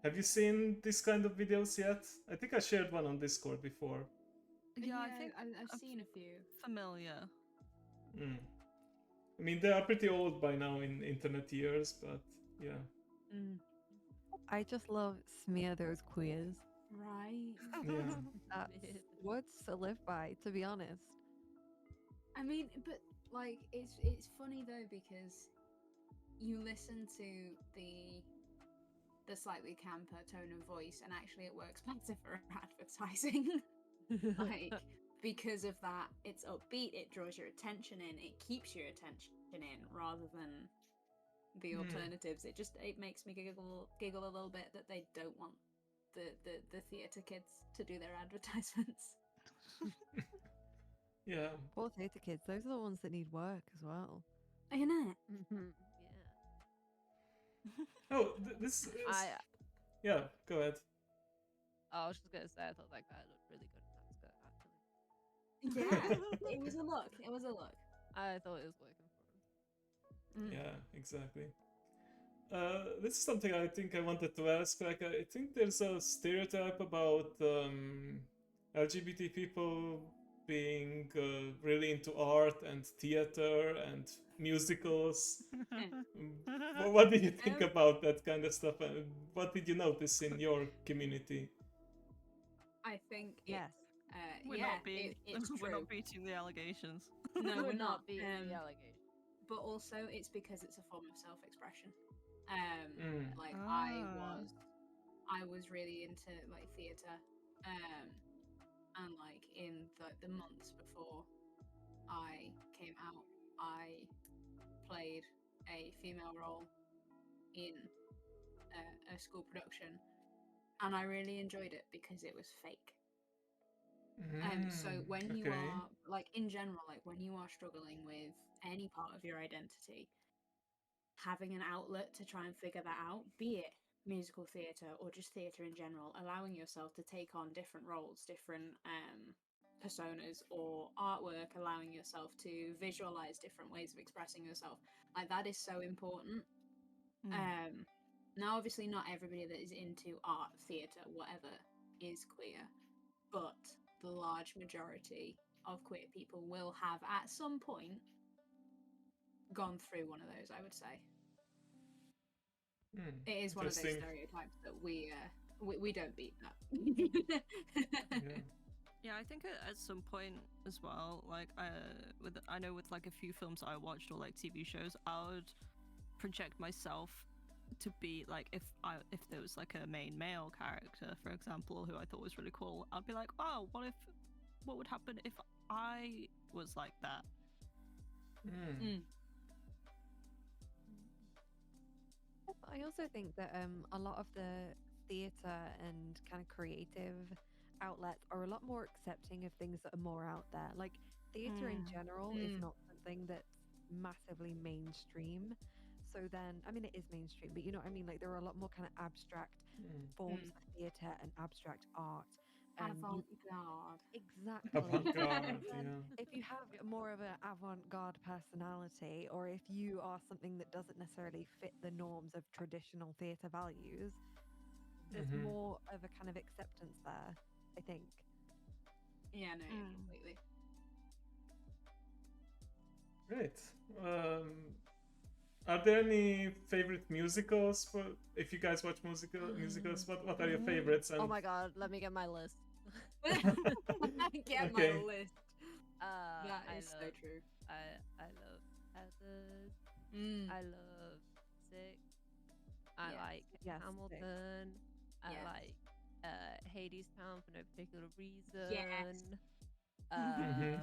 Have you seen this kind of videos yet? I think I shared one on Discord before. Yeah, I think I've seen a few. Familiar. Mm. I mean, they are pretty old by now in internet years, but yeah. I just love smear those queers. Right. Yeah. That's words to live by, to be honest. I mean, but like it's funny though because you listen to the slightly camper tone of voice, and actually it works better for advertising. Like because of that, it's upbeat, it draws your attention in, it keeps your attention in, rather than the alternatives. It makes me giggle a little bit that they don't want the theatre kids to do their advertisements. Yeah. Poor theatre kids, those are the ones that need work as well. Ain't it? Oh, this is... Yeah, go ahead. I was just gonna say I thought that guy looked really good in that skirt, actually. Yeah, it was a look. It was a look. I thought it was working for him. Yeah, exactly. This is something I think I wanted to ask. Like, I think there's a stereotype about LGBT people being really into art and theater and musicals. What did you think about that kind of stuff? And what did you notice in your community? I think yes. We're not being we're not beating the allegations. No, we're not beating being the allegations. But also, it's because it's a form of self-expression. Like I was really into like theater, and like in the months before I came out, I played a female role in a school production, and I really enjoyed it because it was fake. So when you are like in general, like when you are struggling with any part of your identity, having an outlet to try and figure that out, be it musical theatre or just theatre in general, allowing yourself to take on different roles, different personas or artwork, allowing yourself to visualize different ways of expressing yourself, like that is so important. Now obviously not everybody that is into art, theatre, whatever is queer, but the large majority of queer people will have at some point gone through one of those, I would say. It is one of those stereotypes that we don't beat that. Yeah, I think at some point as well, like I know with like a few films I watched or like TV shows, I would project myself to be like, if there was like a main male character, for example, who I thought was really cool, I'd be like, wow, what would happen if I was like that? I also think that a lot of the theatre and kind of creative outlets are a lot more accepting of things that are more out there. Like theatre in general is not something that's massively mainstream. So then, I mean, it is mainstream, but you know what I mean? Like there are a lot more kind of abstract forms of theatre and abstract art. Avant-garde. Exactly. Avant-garde, If you have more of an avant-garde personality, or if you are something that doesn't necessarily fit the norms of traditional theatre values, there's more of a kind of acceptance there, I think. Yeah, no, completely. Great. Are there any favorite musicals for if you guys watch musicals? What are your favorites? Oh my god, let me get my list. Get Okay. my list. That I is so love, true. I love Heathers. Mm. I love Six. I Yes. like Yes, Hamilton. I Yes. like Hades Town for no particular reason. Yes. Um,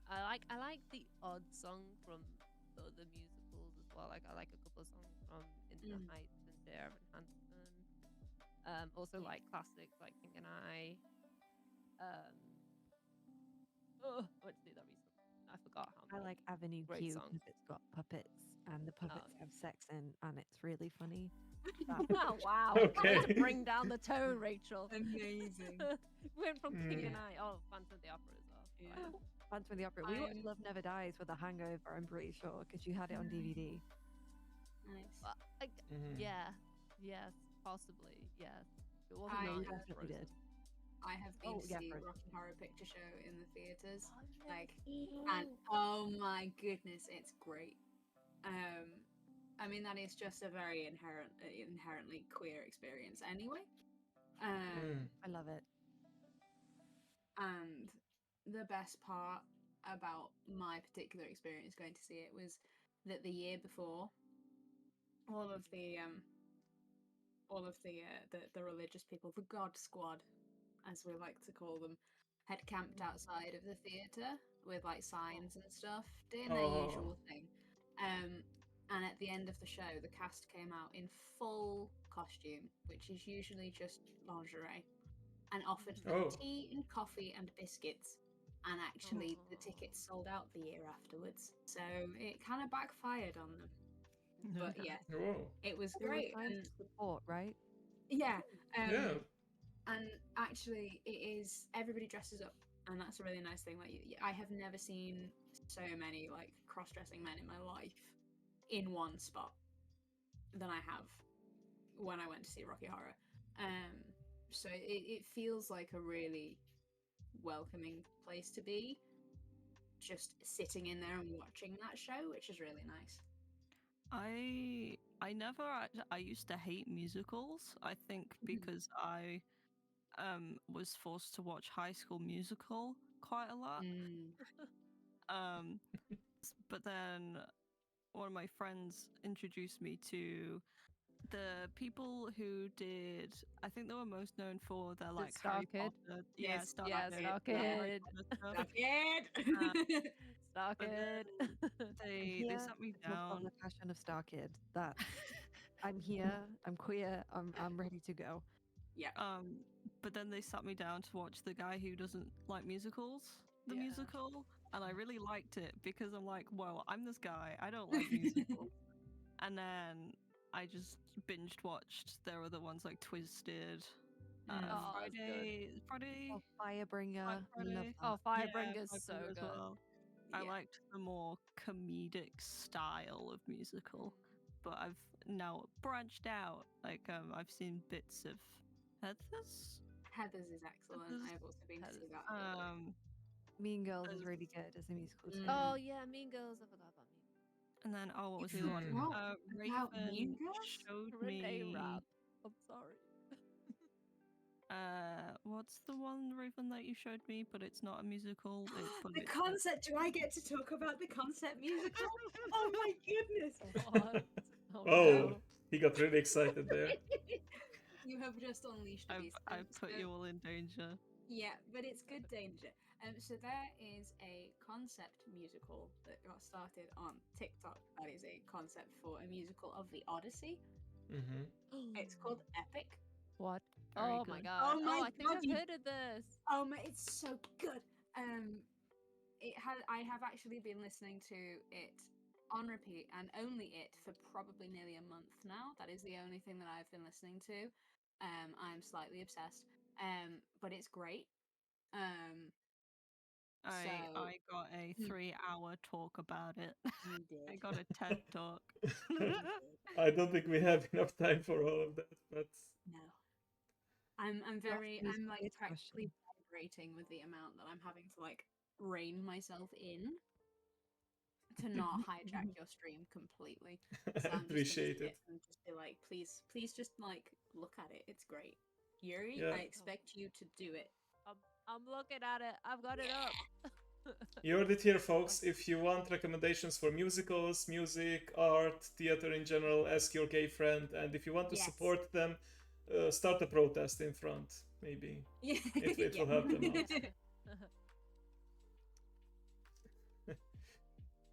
I like the odd song from other musicals as well. Like I like a couple of songs from In the Heights and Dear Evan Hansen. Also like classics like King and I. I went to see that recently. I forgot how I many like Avenue great Q songs. because it's got puppets and the puppets Oh. have sex in, and it's really funny. Oh wow! Okay. Way to bring down the tone, Rachel. Amazing. Went from King and Mm. I. Oh, Phantom of the Opera as well. Yeah. Phantom of the Opera. We watched I'm- Love Never Dies with a hangover, I'm pretty sure, because you had it on DVD. Nice. Mhm. Yeah. Yes. Possibly. Yes. It wasn't I No, we not definitely Frozen. did. I have been Oh, to yeah, see Frozen. Rocky Horror Picture Show in the theaters, and oh my goodness, it's great. I mean that is just a very inherently queer experience anyway. Mm. I love it. And the best part about my particular experience going to see it was that the year before, all of the religious people, the God Squad, as we like to call them, had camped outside of the theater with like signs and stuff, doing their usual thing. And at the end of the show, the cast came out in full costume, which is usually just lingerie, and offered them Oh. tea and coffee and biscuits. And actually, the tickets sold out the year afterwards, so it kind of backfired on them. But yes, Whoa. it was They were great. signs And of support, right? yeah, Yeah. and actually, it is everybody dresses up, and that's a really nice thing. Like, I have never seen so many like cross-dressing men in my life in one spot than I have when I went to see Rocky Horror. So it feels like a really welcoming place to be, just sitting in there and watching that show, which is really nice. I never I used to hate musicals. I think because I was forced to watch High School Musical quite a lot. But then one of my friends introduced me to the people who did. I think they were most known for their like Star Harry Kid? Potter. Yeah, Yes, Star yeah, Kid, Star Harry Kid. Potter stuff. Star Kid. Star But Kid. They Here sat me to talk about down. the passion of Star Kid. That I'm here. I'm queer. I'm ready to go. Yeah. But then they sat me down to watch the guy who doesn't like musicals, the Yeah. musical, and I really liked it because I'm like, well, I'm this guy. I don't like musicals. And then I just binged watched their other ones like Twisted, Oh, that's good. Friday, Oh, Firebringer. Black I love Friday. Oh, that. Firebringer's so Firebringer's good. well. I Yeah. liked the more comedic style of musical, but I've now branched out. Like I've seen bits of Heathers. Heathers is excellent. Heathers- I've also been to see that. the other day. Mean Girls as- is really good as a musical too. Oh yeah, Mean Girls. I forgot about Mean Girls. And then what was You the other one? forgot about Mean Raven Girls? showed Renee me. Rapp. I'm sorry. What's the one, Raven, that you showed me? But it's not a musical. But The it's concept. Do I get to talk about the concept musical? Oh my goodness! What? Oh, no. he got really excited there. You have just unleashed a beast. I've put you all in danger. Yeah, but it's good danger. So there is a concept musical that got started on TikTok. That is a concept for a musical of the Odyssey. Mm-hmm. It's called Epic. What? Very Oh my good. god. Oh my I think God, I've you- heard of this. Oh my, it's so good. I have actually been listening to it on repeat and only it for probably nearly a month now. That is the only thing that I've been listening to. I'm slightly obsessed. But it's great. I got a 3-hour talk about it. You did. I got a TED talk. I don't think we have enough time for all of that, but No. I'm like kids practically vibrating with the amount that I'm having to like rein myself in. to not hijack your stream completely. So I I'm appreciate just gonna it. sit and just be like, please just like look at it. It's great. Yuri, Yeah. I expect you to do it. I'm looking at it. I've got it up. You heard it here, folks. If you want recommendations for musicals, music, art, theater in general, ask your gay friend. And if you want to Yes. support them, start a protest in front. Maybe Yeah. it will help them out.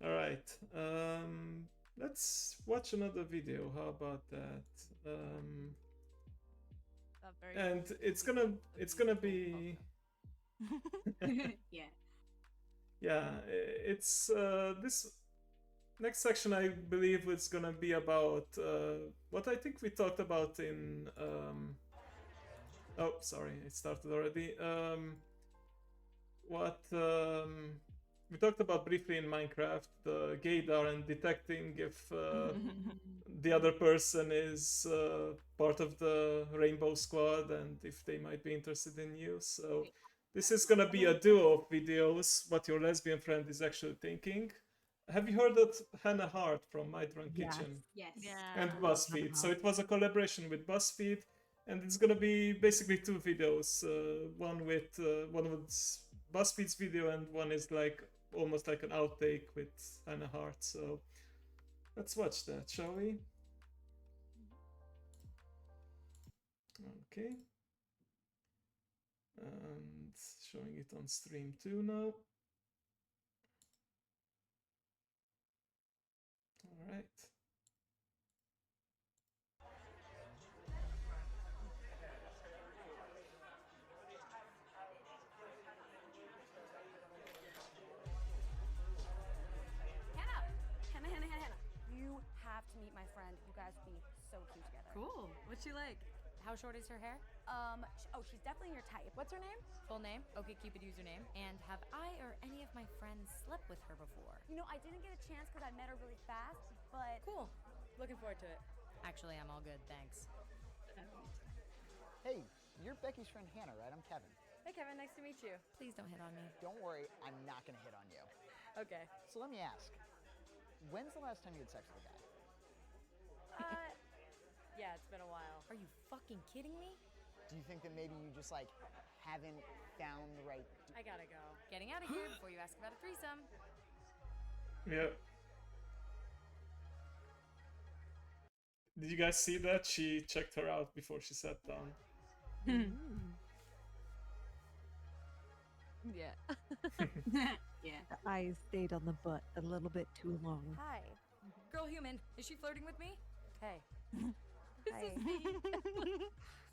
All right. Let's watch another video. How about that? And it's gonna be Yeah. yeah. It's this next section. I believe is gonna be about what I think we talked about in. Oh, sorry, it started already. What we talked about briefly in Minecraft, the gaydar and detecting if the other person is part of the Rainbow Squad and if they might be interested in you. So this is gonna be a duo of videos, what your lesbian friend is actually thinking. Have you heard of Hannah Hart from My Drunk Kitchen? Yes. And BuzzFeed. So it was a collaboration with BuzzFeed, and it's gonna be basically two videos. One with BuzzFeed's video, and one is like almost like an outtake with Hannah Hart. So let's watch that, shall we? Okay. And showing it on stream too now. All right. Hannah. You have to meet my friend. You guys would be so cute together. Cool. What's she like? How short is her hair? She's definitely your type. What's her name? Full name, OkCupid username. And have I or any of my friends slept with her before? You know, I didn't get a chance because I met her really fast, but... Cool. Looking forward to it. Actually, I'm all good, thanks. Hey, you're Becky's friend Hannah, right? I'm Kevin. Hey, Kevin. Nice to meet you. Please don't hit on me. Don't worry, I'm not gonna hit on you. Okay. So let me ask, when's the last time you had sex with a guy? Yeah, it's been a while. Are you fucking kidding me? Do you think that maybe you just like haven't found the right... I gotta go. Getting out of here before you ask about a threesome. Yeah. Did you guys see that? She checked her out before she sat down. Yeah. Yeah. The eyes stayed on the butt a little bit too long. Hi. Girl human, is she flirting with me? Hey. This is me.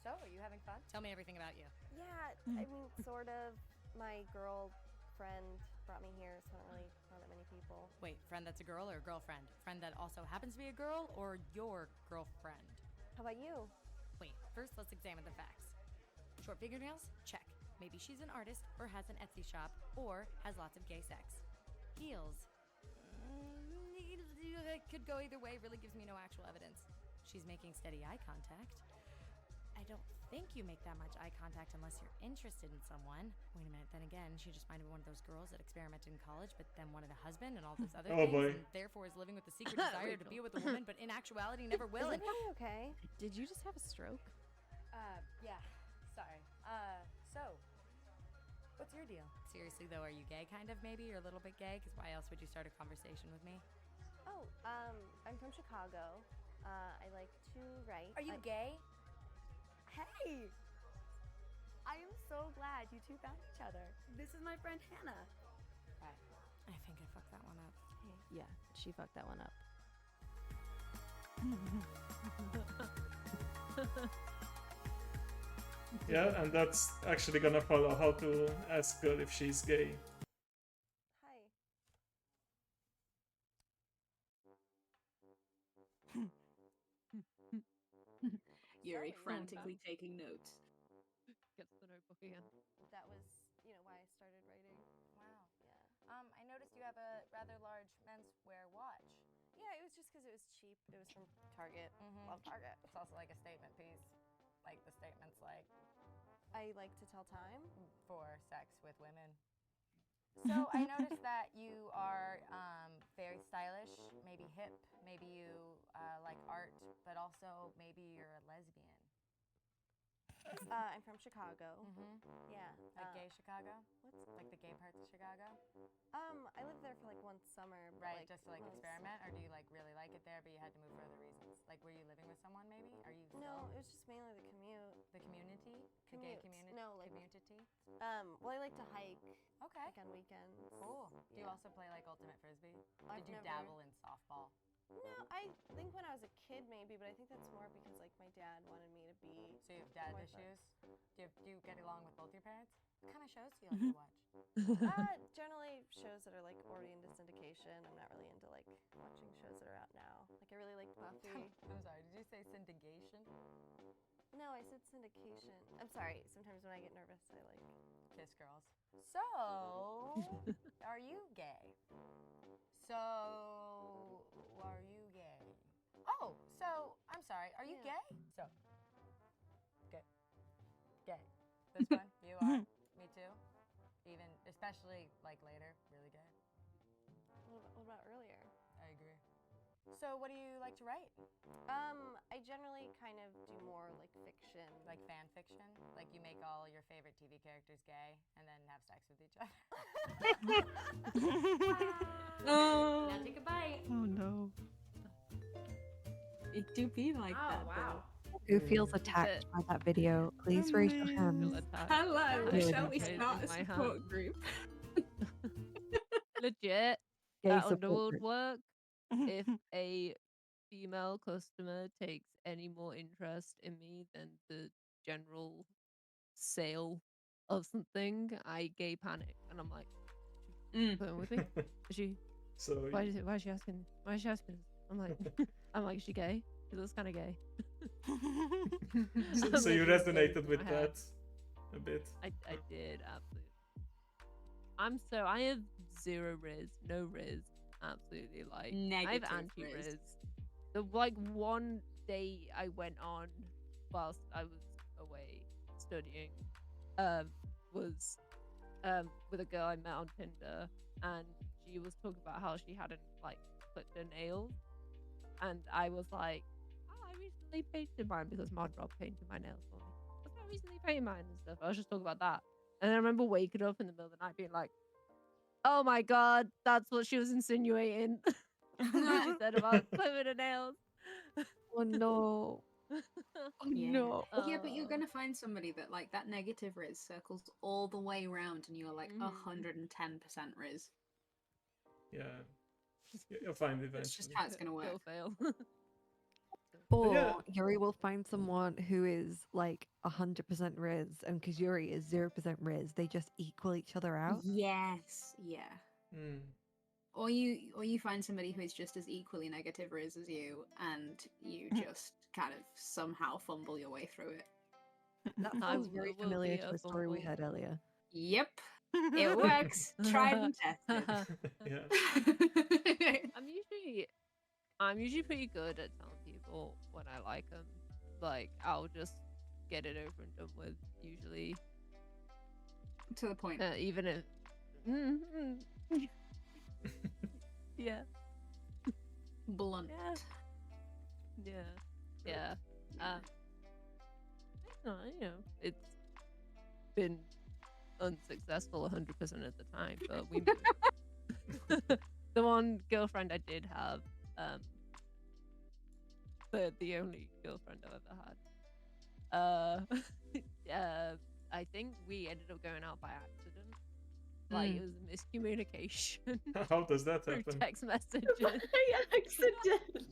So, are you having fun? Tell me everything about you. Yeah, I mean, sort of. My girlfriend brought me here, so not that many people. Wait, friend that's a girl or a girlfriend? Friend that also happens to be a girl or your girlfriend? How about you? Wait, first let's examine the facts. Short fingernails? Check. Maybe she's an artist or has an Etsy shop or has lots of gay sex. Heels? It could go either way, really gives me no actual evidence. She's making steady eye contact. I don't think you make that much eye contact unless you're interested in someone. Wait a minute, then again, she just might have been one of those girls that experimented in college, but then wanted a husband and all those other Oh, things, boy. and therefore is living with the secret desire to be with a woman, but in actuality never will. Is everybody okay? Did you just have a stroke? Yeah. Sorry. So, what's your deal? Seriously though, are you gay kind of maybe, or a little bit gay? Because why else would you start a conversation with me? Oh, I'm from Chicago. I like to write. Are you gay? Hey! I am so glad you two found each other. This is my friend Hannah. Right. I think I fucked that one up. Yeah, she fucked that one up. Yeah, and that's actually gonna follow how to ask girl if she's gay. Hi. Yuri frantically taking notes. Gets the notebook again. That was, why I started writing. Wow. Yeah. I noticed you have a rather large menswear watch. Yeah, it was just because it was cheap. It was from Target. Love Target. It's also like a statement piece. Like the statement's like, I like to tell time. for sex with women. So I noticed that you are very hip. Maybe you like art, but also maybe you're a lesbian. I'm from Chicago. Yeah. Like gay Chicago? What's like the gay parts of Chicago? I lived there for like one summer. But, Right, like, just to like experiment, or do you like really like it there, but you had to move for other reasons? Like, were you living with someone maybe? Are you still? No, it was just mainly the commute. The community? The gay community? No, like community? Well, I like to hike. Okay. Like on weekends. Cool. Do you Yeah. also play like ultimate frisbee? I've Did you never- dabble in softball? No, I think when I was a kid maybe, but I think that's more because like my dad wanted me to be. So you have dad more issues? fun. Do you get along with both your parents? What kind of shows do you like to watch? Generally shows that are like already into syndication. I'm not really into like watching shows that are out now. Like I really like Buffy. I'm sorry, did you say syndication? No, I said syndication. I'm sorry. Sometimes when I get nervous, I like kiss girls. So, are you gay? So, are you gay? Oh, so, I'm sorry, are you gay? So, gay. Gay. This one? You are? Me too? Even, especially, like, later, really gay? What about earlier? I agree. So, what do you like to write? I generally kind of do more like fiction. Like fan fiction? Like you make all your favorite TV characters gay and then have sex with each other? Now take a bite. Oh no. It do be like that. Wow. Who feels attacked by that video? Please raise your hands. Hello, Really shall we raising start a my hand. support group? Legit. Gay That support underworld group. work. If a female customer takes any more interest in me than the general sale of something, I gay panic, and I'm like, "Going with me? Is she? So why is she asking? Why is she asking? I'm like, is she gay? She looks kind of gay. so you resonated with that a bit. I did absolutely. I have zero riz, no riz, absolutely like I Negative have anti riz. riz. The like one day I went on whilst I was away studying, was with a girl I met on Tinder, and she was talking about how she hadn't like clipped her nails, and I was like, oh, I recently painted mine because my Rob painted my nails for me. I recently painted mine and stuff. I was just talking about that, and I remember waking up in the middle of the night being like, oh my god, that's what she was insinuating. She said about clipping her nails. Oh no. Oh no. Yeah, but you're gonna find somebody that like that negative riz circles all the way around, and you're like 110% riz. Yeah, you'll find it That's just eventually. how it's gonna work. Still fail. Or Yeah. Yuri will find someone who is like 100% Riz, and because Yuri is 0% Riz, they just equal each other out. Yes, yeah. Mm. Or you find somebody who is just as equally negative riz as you, and you just kind of somehow fumble your way through it. That sounds very familiar to a story we heard earlier. Yep, it works. Tried and tested. Yeah. I'm usually pretty good at telling people when I like them. Like I'll just get it over and done with. Usually, to the point. Even if. Yeah. Blunt. Yeah. You know, it's been unsuccessful 100% of the time, but we moved. The one girlfriend I did have, the only girlfriend I've ever had, I think we ended up going out by accident. Like it was a miscommunication. How does that through happen? text messages. Accident.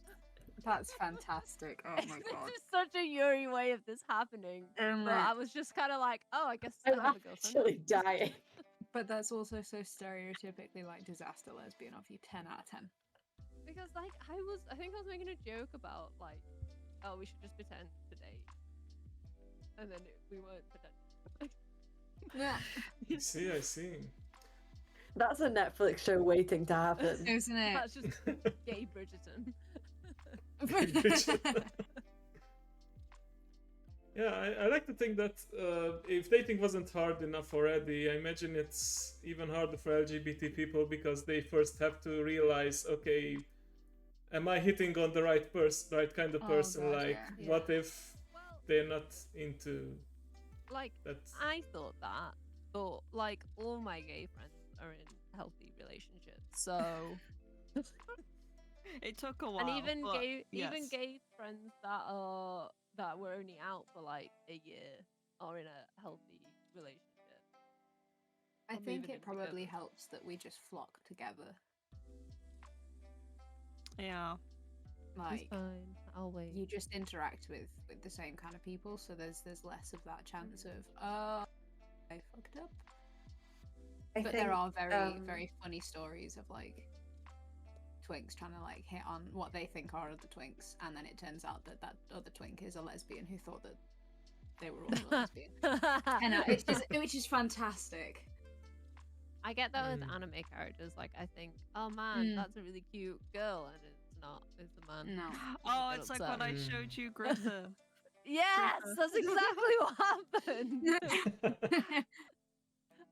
That's fantastic. Oh my god. This is such a Yuri way of this happening. But I was just kind of like, oh, I guess I I'm have a girlfriend. actually dying. But that's also so stereotypically like disaster lesbian of you. 10 out of 10. Because like I think I was making a joke about like, oh, we should just pretend to date, and then we weren't pretending. I see. That's a Netflix show waiting to happen. Isn't it? That's just gay Bridgerton. Yeah, I like to think that if dating wasn't hard enough already, I imagine it's even harder for LGBT people because they first have to realize, okay, am I hitting on the right kind of Oh, person? God, Like, yeah. what if they're not into Like, that? I thought that, but like all my gay friends are in healthy relationships, so It took a while. and even but even yes. gay friends that were only out for like a year are in a healthy relationship. I Or think moving it in probably together. helps that we just flock together. Yeah. It's Like, fine. I'll wait. you just interact with the same kind of people, so there's less of that chance of, oh, I fucked up. But there are very funny stories of like twinks trying to like hit on what they think are other twinks, and then it turns out that that other twink is a lesbian who thought that they were also a lesbian. And which is fantastic. I get that with anime characters. Like, I think, oh man, that's a really cute girl, and it's not. It's a man. No. Oh, Get it's like upset. when I showed you Greta. Yes, Greta. that's exactly what happened.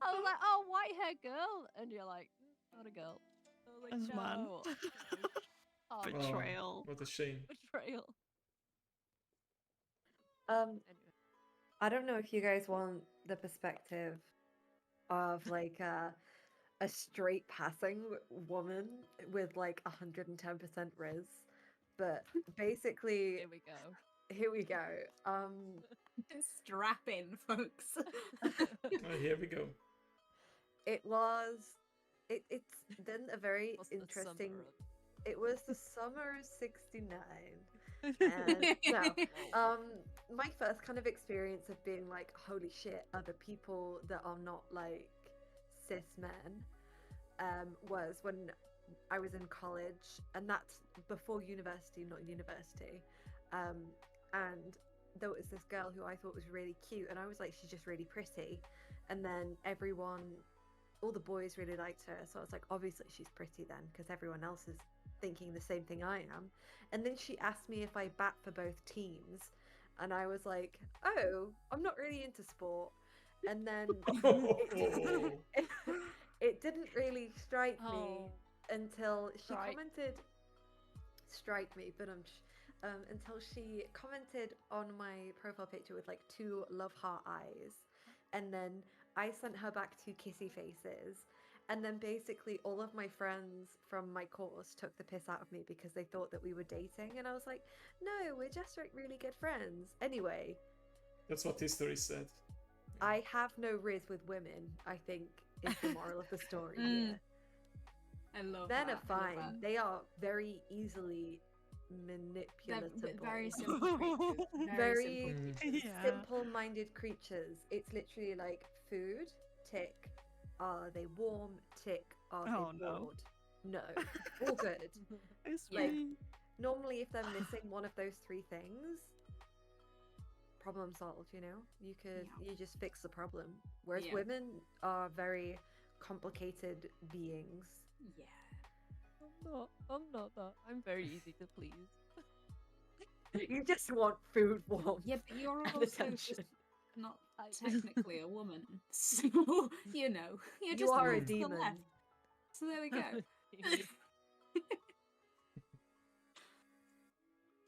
I was like, oh, white hair girl, and you're like, not a girl. I was like, As man. no. Oh, Betrayal. What a shame. betrayal. Anyway. I don't know if you guys want the perspective of like a straight passing woman with like 110% riz, but basically Here we go. Here we go. Strap in, folks. Oh, here we go. It's then a very interesting. It was the summer of '69. And no, my first kind of experience of being like, holy shit, other people that are not like cis men, was when I was in college, and that's before university, not university. And there was this girl who I thought was really cute, and I was like, she's just really pretty. And then all the boys really liked her, so I was like, obviously she's pretty then, because everyone else is thinking the same thing I am. And then she asked me if I bat for both teams, and I was like, oh, I'm not really into sport. And then it didn't really strike me until she commented, until she commented on my profile picture with like 2 love heart eyes, and then I sent her back 2 kissy faces. And then basically all of my friends from my course took the piss out of me because they thought that we were dating. And I was like, no, we're just like really good friends. Anyway. That's what history said. I have no riz with women, I think, is the moral of the story here. I love Men that. are fine. They are very easily manipulatable. Very simple creatures. Very simple creatures. simple-minded creatures. It's literally like food, tick. Are they warm? Tick. Are they bored? No. All good. Like, normally if they're missing one of those 3 things, problem solved, you know? You just fix the problem. Whereas women are very complicated beings. Yeah. I'm not that. I'm very easy to please. You just want food warm. Yeah, but you're also just not technically a woman. So, you know, you're just are a to the demon. left. So there we go.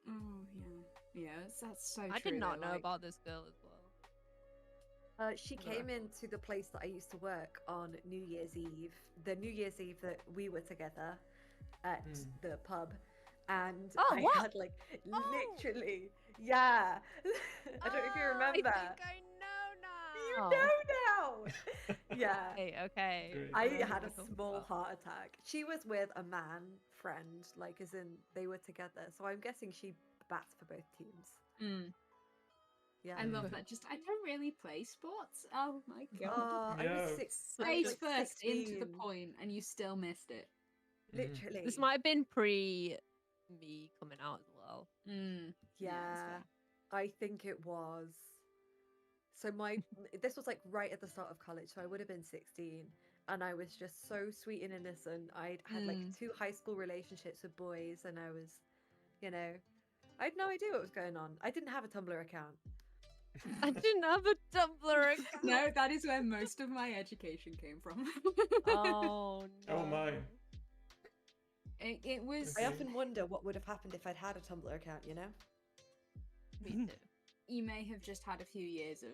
Oh, yeah. Yeah, that's so true. I did not though, know like- about this girl as well. She came into the place that I used to work on New Year's Eve. The New Year's Eve that we were together at the pub. And I had like literally, yeah. I don't know if you remember. I think I know now. You know now. Yeah. Okay. I had a small heart attack. She was with a man friend, like as in they were together. So I'm guessing she bats for both teams. Yeah. I love that. Just I don't really play sports. Oh my god. Oh, I was Face first 16. into the point, and you still missed it. Literally. This might have been pre me coming out as well. Yeah, I think it was. So this was like right at the start of college, so I would have been 16, and I was just so sweet and innocent. I'd had like 2 high school relationships with boys, and I was, you know, I had no idea what was going on. I didn't have a Tumblr account. I didn't have a Tumblr account. No, that is where most of my education came from. Oh no. Oh my. it was. I often wonder what would have happened if I'd had a Tumblr account, you know? Me too. You may have just had a few years of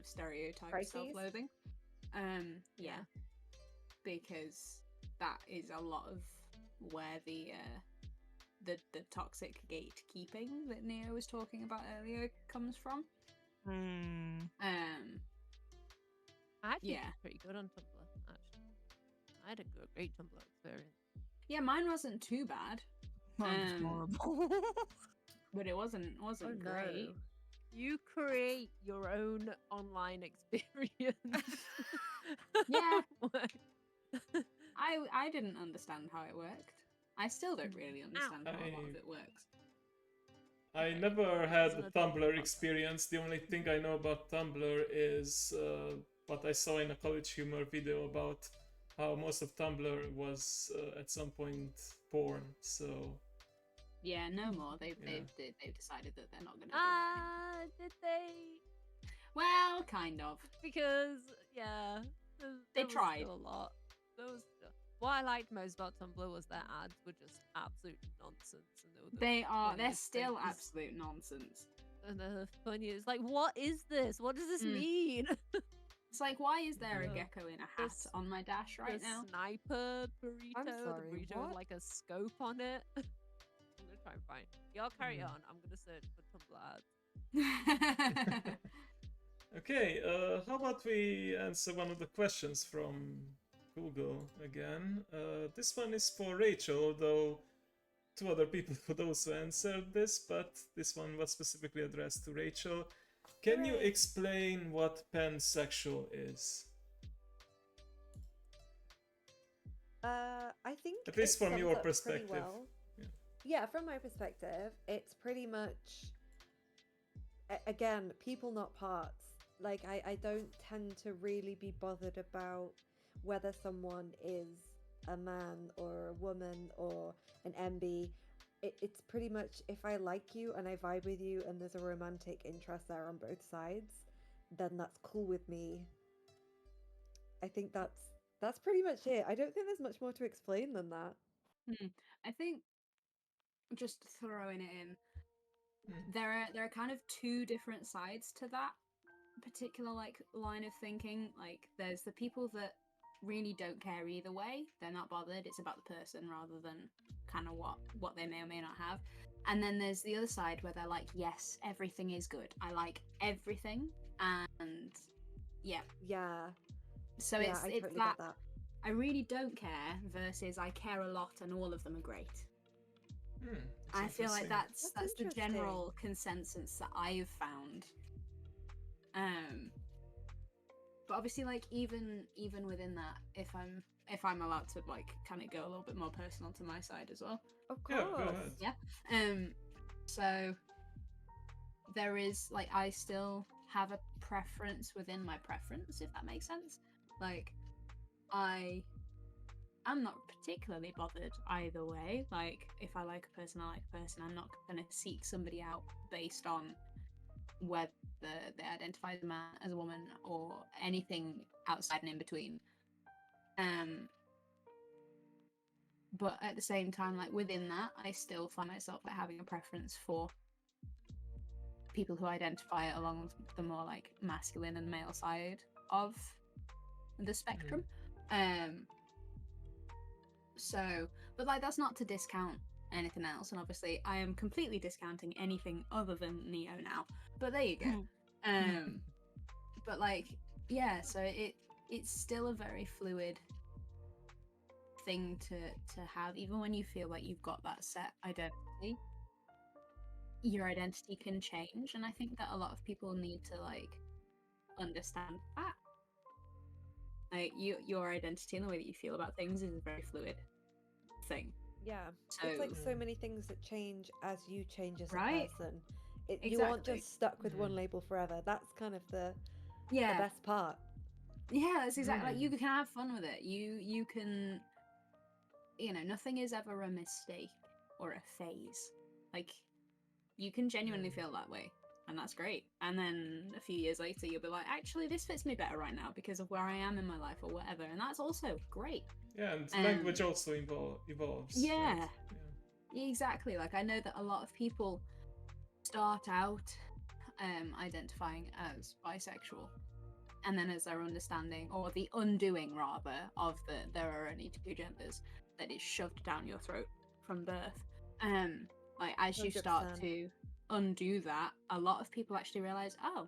stereotype Crises? self-loathing. Yeah, because that is a lot of where the toxic gatekeeping that Neo was talking about earlier comes from. I actually Yeah. did pretty good on Tumblr. Actually, I had a great Tumblr experience. Yeah, mine wasn't too bad. Mine's horrible. But it wasn't Oh, great. no. You create your own online experience. Yeah. I didn't understand how it worked. I still don't really understand how a lot of it works. I never had Isn't a it all Tumblr about experience. The only thing I know about Tumblr is what I saw in a College Humor video about how most of Tumblr was at some point porn. So Yeah, no more. They've decided that they're not going to do that. Did they? Well, kind of. Because yeah, They there was tried. still a lot. What I liked most about Tumblr was their ads were just absolute nonsense, and they were They're funniest still things. absolute nonsense. And the funniest, like, what is this? What does this mean? It's like, why is there a gecko in a hat on my dash right the now? Sniper burrito. I'm sorry, the burrito what? with like a scope on it. I'm gonna try and find. Y'all carry on. I'm gonna search for Tumblr ads. okay, how about we answer one of the questions from Google again? This one is for Rachel, although two other people could also answer this, but this one was specifically addressed to Rachel. Can you explain what pansexual is? I think At least it from sums your up pretty perspective. well. Yeah. Yeah, from my perspective, it's pretty much again, people not parts. Like I don't tend to really be bothered about whether someone is a man or a woman or an MB. It's pretty much if I like you and I vibe with you and there's a romantic interest there on both sides, then that's cool with me. I think that's pretty much it. I don't think there's much more to explain than that. I think just throwing it in, there are kind of two different sides to that particular like line of thinking. Like there's the people that really don't care either way. They're not bothered. It's about the person rather than kind of what they may or may not have. And then there's the other side where they're like, yes, everything is good. I like everything. And yeah. Yeah. So yeah, it's I it's totally that, get that. I really don't care versus I care a lot and all of them are great. I feel like that's the interesting. general consensus that I've found. But obviously, like even within that, if I'm allowed to like kind of go a little bit more personal to my side as well. Of course. Yeah, go ahead. Yeah. So there is like I still have a preference within my preference, if that makes sense. Like I'm not particularly bothered either way. Like if I like a person, I like a person. I'm not gonna seek somebody out based on whether they identify as a man, as a woman, or anything outside and in between. But at the same time, like within that, I still find myself like having a preference for people who identify along the more like masculine and male side of the spectrum. So, but like that's not to discount anything else, and obviously I am completely discounting anything other than Neo now. But there you go. But like, yeah, so it's still a very fluid thing to have, even when you feel like you've got that set identity. Your identity can change, and I think that a lot of people need to like understand that. Like your identity and the way that you feel about things is a very fluid thing. Yeah. So It's like so many things that change as you change as Right. a person. You aren't Exactly. just stuck with one label forever. That's kind of the Yeah. best part. Yeah, that's exactly like you can have fun with it. You can, nothing is ever a mistake or a phase. Like you can genuinely feel that way. and that's great. And then a few years later, you'll be like, actually, this fits me better right now because of where I am in my life or whatever, and that's also great. Yeah, and language also evolves. Yeah, right? exactly. Like I know that a lot of people start out identifying as bisexual, and then as their understanding, or the undoing rather, of there are only two genders, that is shoved down your throat from birth. Like as you start 100%. to undo that, a lot of people actually realize, oh,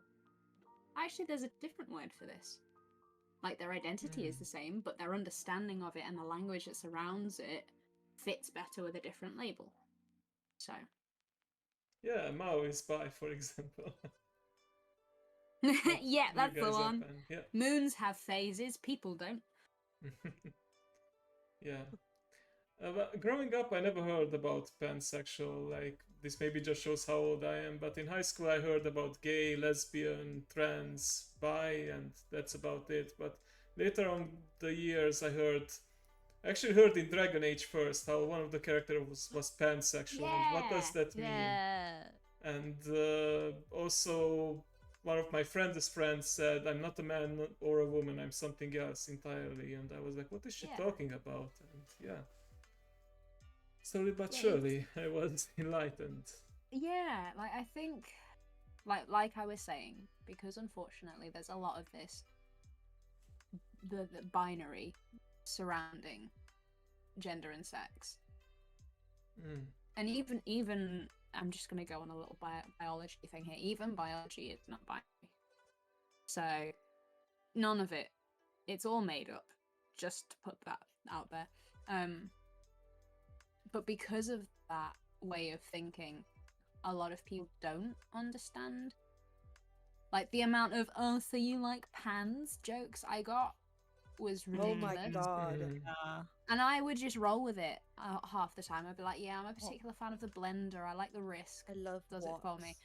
actually there's a different word for this. Like their identity is the same, but their understanding of it and the language that surrounds it fits better with a different label. So Yeah, Mao is bi, for example. yeah, that's the guys are one. pan, yeah. Moons have phases, people don't. Yeah. But growing up, I never heard about pansexual. Like, this maybe just shows how old I am, but in high school, I heard about gay, lesbian, trans, bi, and that's about it. But later on the years, I actually heard in Dragon Age first how one of the characters was pansexual. And what does that mean? Yeah. And also, one of my friend's friends said, I'm not a man or a woman, I'm something else entirely. And I was like, what is she talking about? And yeah. Slowly but surely, I was enlightened. Yeah, like I think, like I was saying, because unfortunately there's a lot of this, the binary surrounding gender and sex, and even I'm just gonna go on a little biology thing here. Even biology is not binary, so none of it. It's all made up. Just to put that out there. But because of that way of thinking, a lot of people don't understand. Like the amount of "oh, so you like pans" jokes I got was ridiculous. Oh my god. And I would just roll with it half the time. I'd be like, yeah, I'm a particular fan of the blender. I like the Risk. I love does woks. it for me.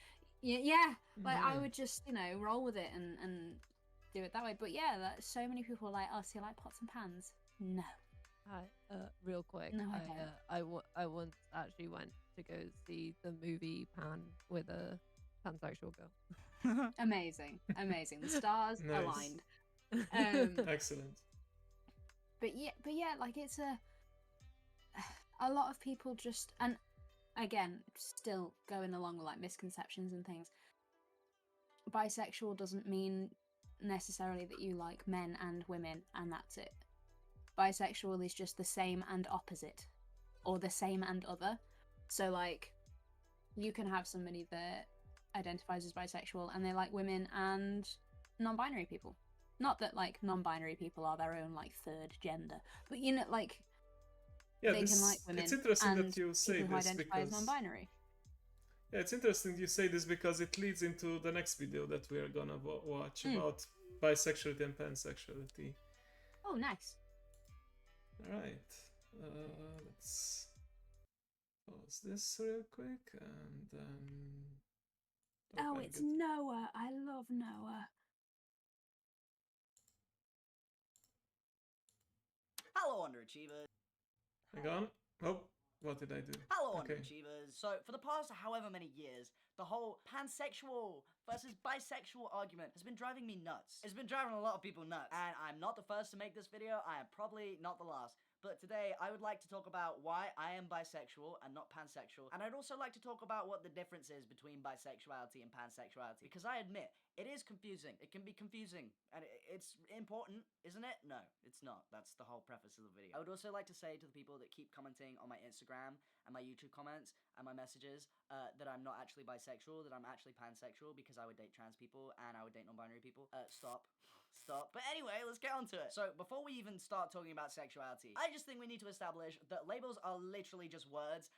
Yeah. Like I would just, roll with it and do it that way. But yeah, so many people are like, oh, so you like pots and pans? No. Real quick, No, I I once actually went to go see the movie Pan with a pansexual girl. Amazing. The stars Nice. aligned. Excellent. But yeah, like it's a lot of people just, and again, still going along with like misconceptions and things. Bisexual doesn't mean necessarily that you like men and women and that's it. Bisexual is just the same and opposite, or the same and other. So like, you can have somebody that identifies as bisexual and they like women and non-binary people. Not that like non-binary people are their own like third gender, but like yeah, they can like women. It's interesting and that you say people who this identify as because non-binary. yeah, it's interesting you say this because it leads into the next video that we are gonna watch about bisexuality and pansexuality. Oh, nice. All right, let's pause this real quick and then. Oh, it's Noah. I love Noah. Hello, underachievers. Hang on. Oh, what did I do? Hello, Okay. underachievers. So, for the past however many years, the whole pansexual versus bisexual argument has been driving me nuts. It's been driving a lot of people nuts. And I'm not the first to make this video. I am probably not the last. But today, I would like to talk about why I am bisexual and not pansexual. And I'd also like to talk about what the difference is between bisexuality and pansexuality. Because I admit, it is confusing. It can be confusing. And it's important, isn't it? No, it's not. That's the whole preface of the video. I would also like to say to the people that keep commenting on my Instagram and my YouTube comments and my messages that I'm not actually bisexual, that I'm actually pansexual because I would date trans people and I would date non-binary people. Stop. But anyway, let's get on to it. So before we even start talking about sexuality, I just think we need to establish that labels are literally just words.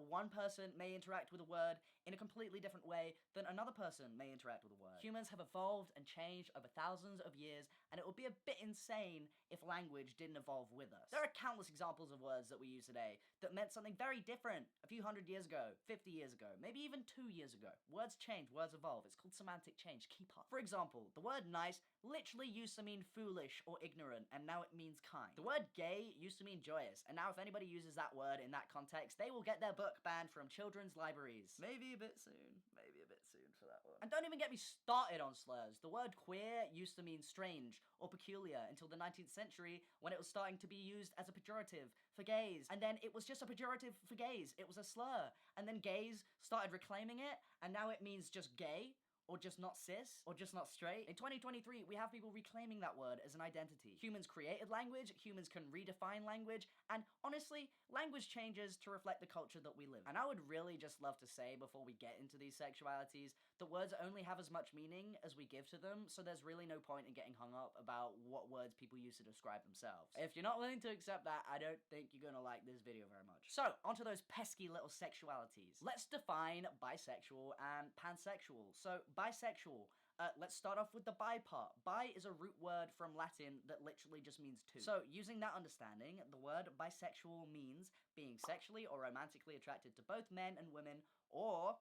One person may interact with a word in a completely different way than another person may interact with a word. Humans have evolved and changed over thousands of years, and it would be a bit insane if language didn't evolve with us. There are countless examples of words that we use today that meant something very different a few hundred years ago, 50 years ago, maybe even 2 years ago. Words change, words evolve. It's called semantic change. Keep up. For example, the word nice literally used to mean foolish or ignorant, and now it means kind. The word gay used to mean joyous, and now if anybody uses that word in that context, they will get their book banned from children's libraries. Maybe a bit soon. Maybe a bit soon for that one. And don't even get me started on slurs. The word queer used to mean strange or peculiar until the 19th century when it was starting to be used as a pejorative for gays. And then it was just a pejorative for gays. It was a slur. And then gays started reclaiming it, and now it means just gay, or just not cis, or just not straight. In 2023, we have people reclaiming that word as an identity. Humans created language, humans can redefine language, and honestly, language changes to reflect the culture that we live in. And I would really just love to say, before we get into these sexualities, that words only have as much meaning as we give to them, so there's really no point in getting hung up about what words people use to describe themselves. If you're not willing to accept that, I don't think you're gonna like this video very much. So, onto those pesky little sexualities. Let's define bisexual and pansexual. So, bisexual. Let's start off with the bi part. Bi is a root word from Latin that literally just means two. So, using that understanding, the word bisexual means being sexually or romantically attracted to both men and women, or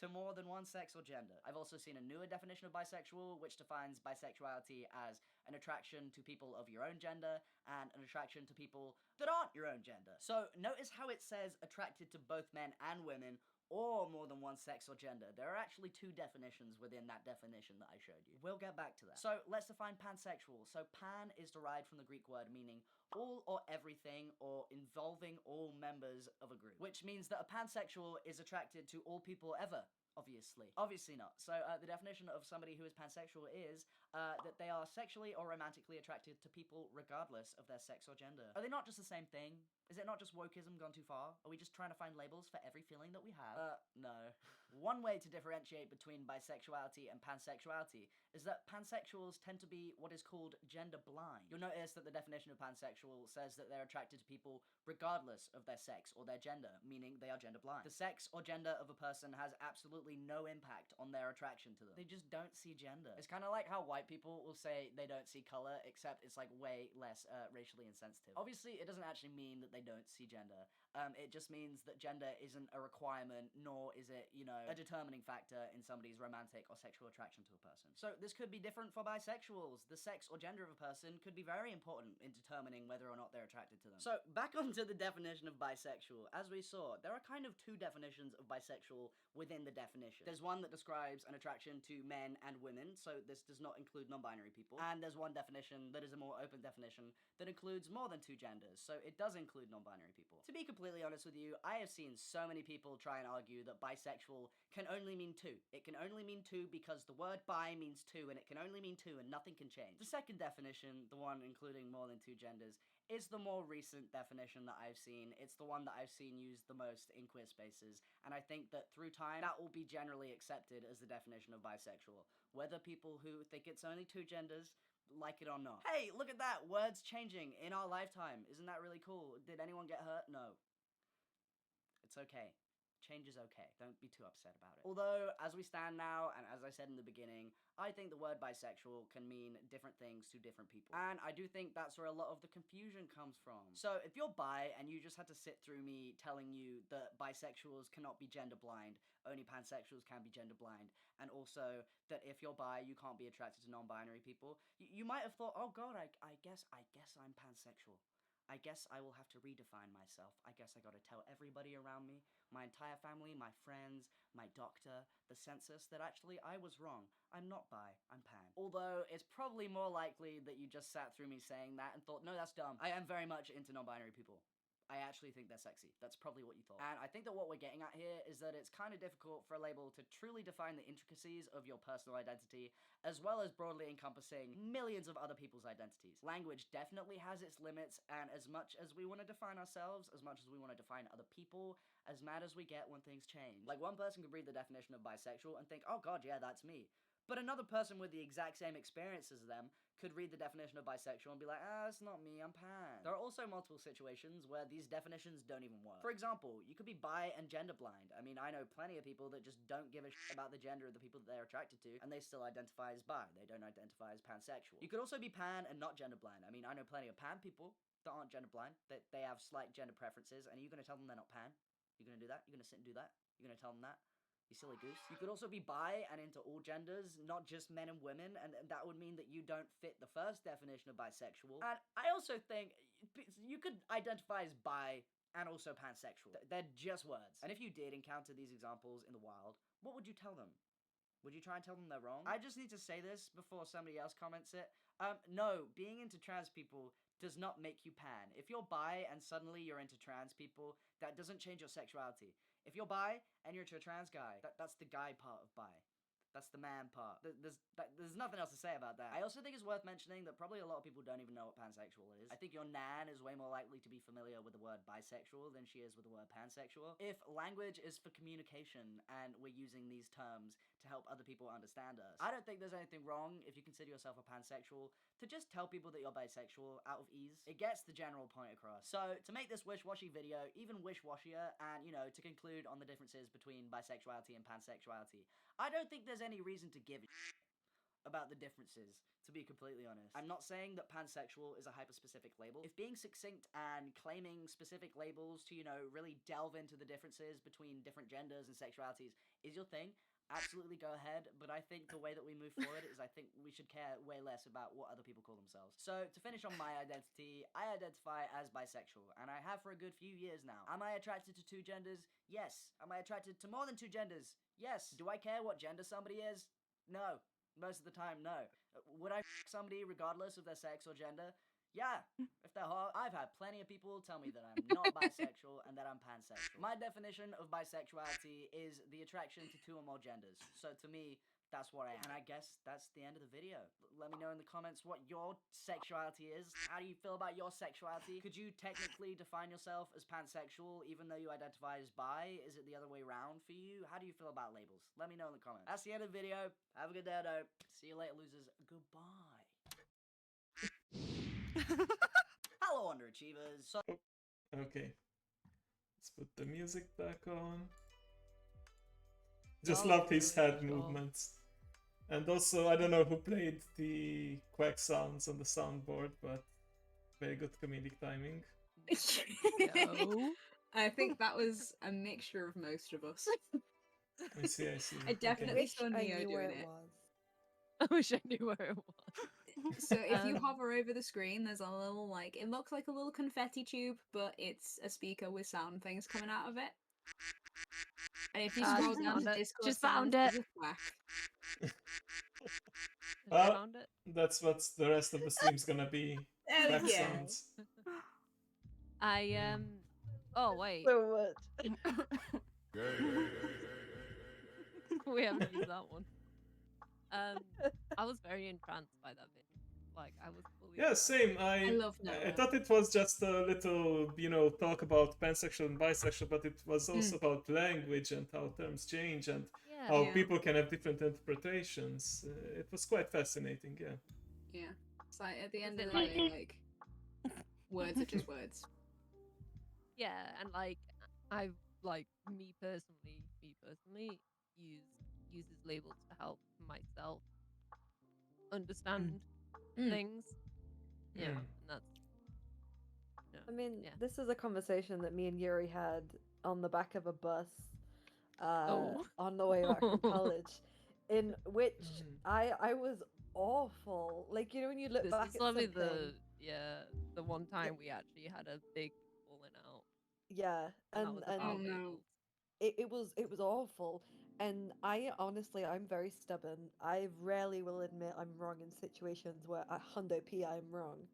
to more than one sex or gender. I've also seen a newer definition of bisexual, which defines bisexuality as an attraction to people of your own gender and an attraction to people that aren't your own gender. So notice how it says attracted to both men and women, or more than one sex or gender. There are actually two definitions within that definition that I showed you. We'll get back to that. So let's define pansexual. So pan is derived from the Greek word meaning all or everything, or involving all members of a group, which means that a pansexual is attracted to all people ever. Obviously not. So the definition of somebody who is pansexual is that they are sexually or romantically attracted to people regardless of their sex or gender. Are they not just the same thing? Is it not just wokeism gone too far? Are we just trying to find labels for every feeling that we have? No. One way to differentiate between bisexuality and pansexuality is that pansexuals tend to be what is called gender blind. You'll notice that the definition of pansexual says that they're attracted to people regardless of their sex or their gender, meaning they are gender blind. The sex or gender of a person has absolutely no impact on their attraction to them. They just don't see gender. It's kind of like how white people will say they don't see color, except it's like way less racially insensitive. Obviously, it doesn't actually mean that they don't see gender. It just means that gender isn't a requirement, nor is it, you know, a determining factor in somebody's romantic or sexual attraction to a person. So this could be different for bisexuals. The sex or gender of a person could be very important in determining whether or not they're attracted to them. So back onto the definition of bisexual. As we saw, there are kind of two definitions of bisexual within the definition. There's one that describes an attraction to men and women, so this does not include non-binary people. And there's one definition that is a more open definition that includes more than two genders, so it does include non-binary people. To be completely honest with you, I have seen so many people try and argue that bisexual can only mean two. It can only mean two because the word bi means two, and it can only mean two, and nothing can change. The second definition, the one including more than two genders, is the more recent definition that I've seen. It's the one that I've seen used the most in quiz spaces, and I think that through time, that will be generally accepted as the definition of bisexual. Whether people who think it's only two genders like it or not. Hey, look at that! Words changing in our lifetime. Isn't that really cool? Did anyone get hurt? No. It's okay. Change is okay. Don't be too upset about it. Although, as we stand now, and as I said in the beginning, I think the word bisexual can mean different things to different people. And I do think that's where a lot of the confusion comes from. So if you're bi and you just had to sit through me telling you that bisexuals cannot be gender blind, only pansexuals can be gender blind, and also that if you're bi, you can't be attracted to non-binary people, you might have thought, oh god, I guess I'm pansexual. I guess I will have to redefine myself. I guess I gotta tell everybody around me, my entire family, my friends, my doctor, the census, that actually I was wrong. I'm not bi, I'm pan. Although, it's probably more likely that you just sat through me saying that and thought, no, that's dumb. I am very much into non-binary people. I actually think they're sexy. That's probably what you thought. And I think that what we're getting at here is that it's kind of difficult for a label to truly define the intricacies of your personal identity, as well as broadly encompassing millions of other people's identities. Language definitely has its limits, and as much as we want to define ourselves, as much as we want to define other people, as mad as we get when things change. Like, one person could read the definition of bisexual and think, oh god, yeah, that's me. But another person with the exact same experience as them could read the definition of bisexual and be like, it's not me, I'm pan. There are also multiple situations where these definitions don't even work. For example, you could be bi and gender blind. I mean, I know plenty of people that just don't give a shit about the gender of the people that they're attracted to, and they still identify as bi. They don't identify as pansexual. You could also be pan and not gender blind. I mean, I know plenty of pan people that aren't gender blind, that they have slight gender preferences, and are you gonna tell them they're not pan? You're gonna do that? You're gonna sit and do that? You're gonna tell them that? You silly goose. You could also be bi and into all genders, not just men and women, and that would mean that you don't fit the first definition of bisexual. And I also think you could identify as bi and also pansexual. They're just words. And if you did encounter these examples in the wild, what would you tell them? Would you try and tell them they're wrong? I just need to say this before somebody else comments it. No, being into trans people does not make you pan. If you're bi and suddenly you're into trans people, that doesn't change your sexuality. If you're bi and you're into a trans guy, that's the guy part of bi. That's the man part. There's nothing else to say about that. I also think it's worth mentioning that probably a lot of people don't even know what pansexual is. I think your nan is way more likely to be familiar with the word bisexual than she is with the word pansexual. If language is for communication and we're using these terms to help other people understand us, I don't think there's anything wrong if you consider yourself a pansexual to just tell people that you're bisexual out of ease. It gets the general point across. So to make this wish-washy video even wish-washier and, you know, to conclude on the differences between bisexuality and pansexuality, I don't think there's any reason to give a shit about the differences, to be completely honest. I'm not saying that pansexual is a hyper-specific label. If being succinct and claiming specific labels to, you know, really delve into the differences between different genders and sexualities is your thing, absolutely go ahead, but I think the way that we move forward is I think we should care way less about what other people call themselves. So, to finish on my identity, I identify as bisexual, and I have for a good few years now. Am I attracted to two genders? Yes. Am I attracted to more than two genders? Yes. Do I care what gender somebody is? No. Most of the time, no. Would I f somebody regardless of their sex or gender? Yeah, if they're hot. I've had plenty of people tell me that I'm not bisexual and that I'm pansexual. My definition of bisexuality is the attraction to two or more genders. So to me, that's what I am. And I guess that's the end of the video. Let me know in the comments what your sexuality is. How do you feel about your sexuality? Could you technically define yourself as pansexual even though you identify as bi? Is it the other way around for you? How do you feel about labels? Let me know in the comments. That's the end of the video. Have a good day, though. See you later, losers. Goodbye. Hello, underachievers. So Okay. Let's put the music back on. Just love his head movements. And also, I don't know who played the quack sounds on the soundboard, but very good comedic timing. I think that was a mixture of most of us. I see. I definitely saw I Neo knew where doing it it. was. I wish I knew where it was. So if you hover over the screen, there's a little, like, it looks like a little confetti tube, but it's a speaker with sound things coming out of it. And if you scroll down to Discord, just found it. there's a quack. Well, that's what the rest of the stream's gonna be. There we Quack go. sounds. Oh wait. So much. We haven't used that one. I was very entranced by that video. Like I was fully. Yeah, same. I love I thought it was just a little, you know, talk about pansexual and bisexual, but it was also about language and how terms change and how people can have different interpretations. It was quite fascinating, yeah. Yeah. It's like at the end of the day, like words are just words. Yeah, and like I've like me personally uses labels to help myself understand things. Yeah, and that's. Yeah. I mean, this is a conversation that me and Euri had on the back of a bus on the way back from college, in which I was awful. Like, you know, when you look back This at is probably something... the one time we actually had a big falling out. Yeah, and it was awful. And I'm very stubborn. I rarely will admit I'm wrong in situations where at hundo p I'm wrong.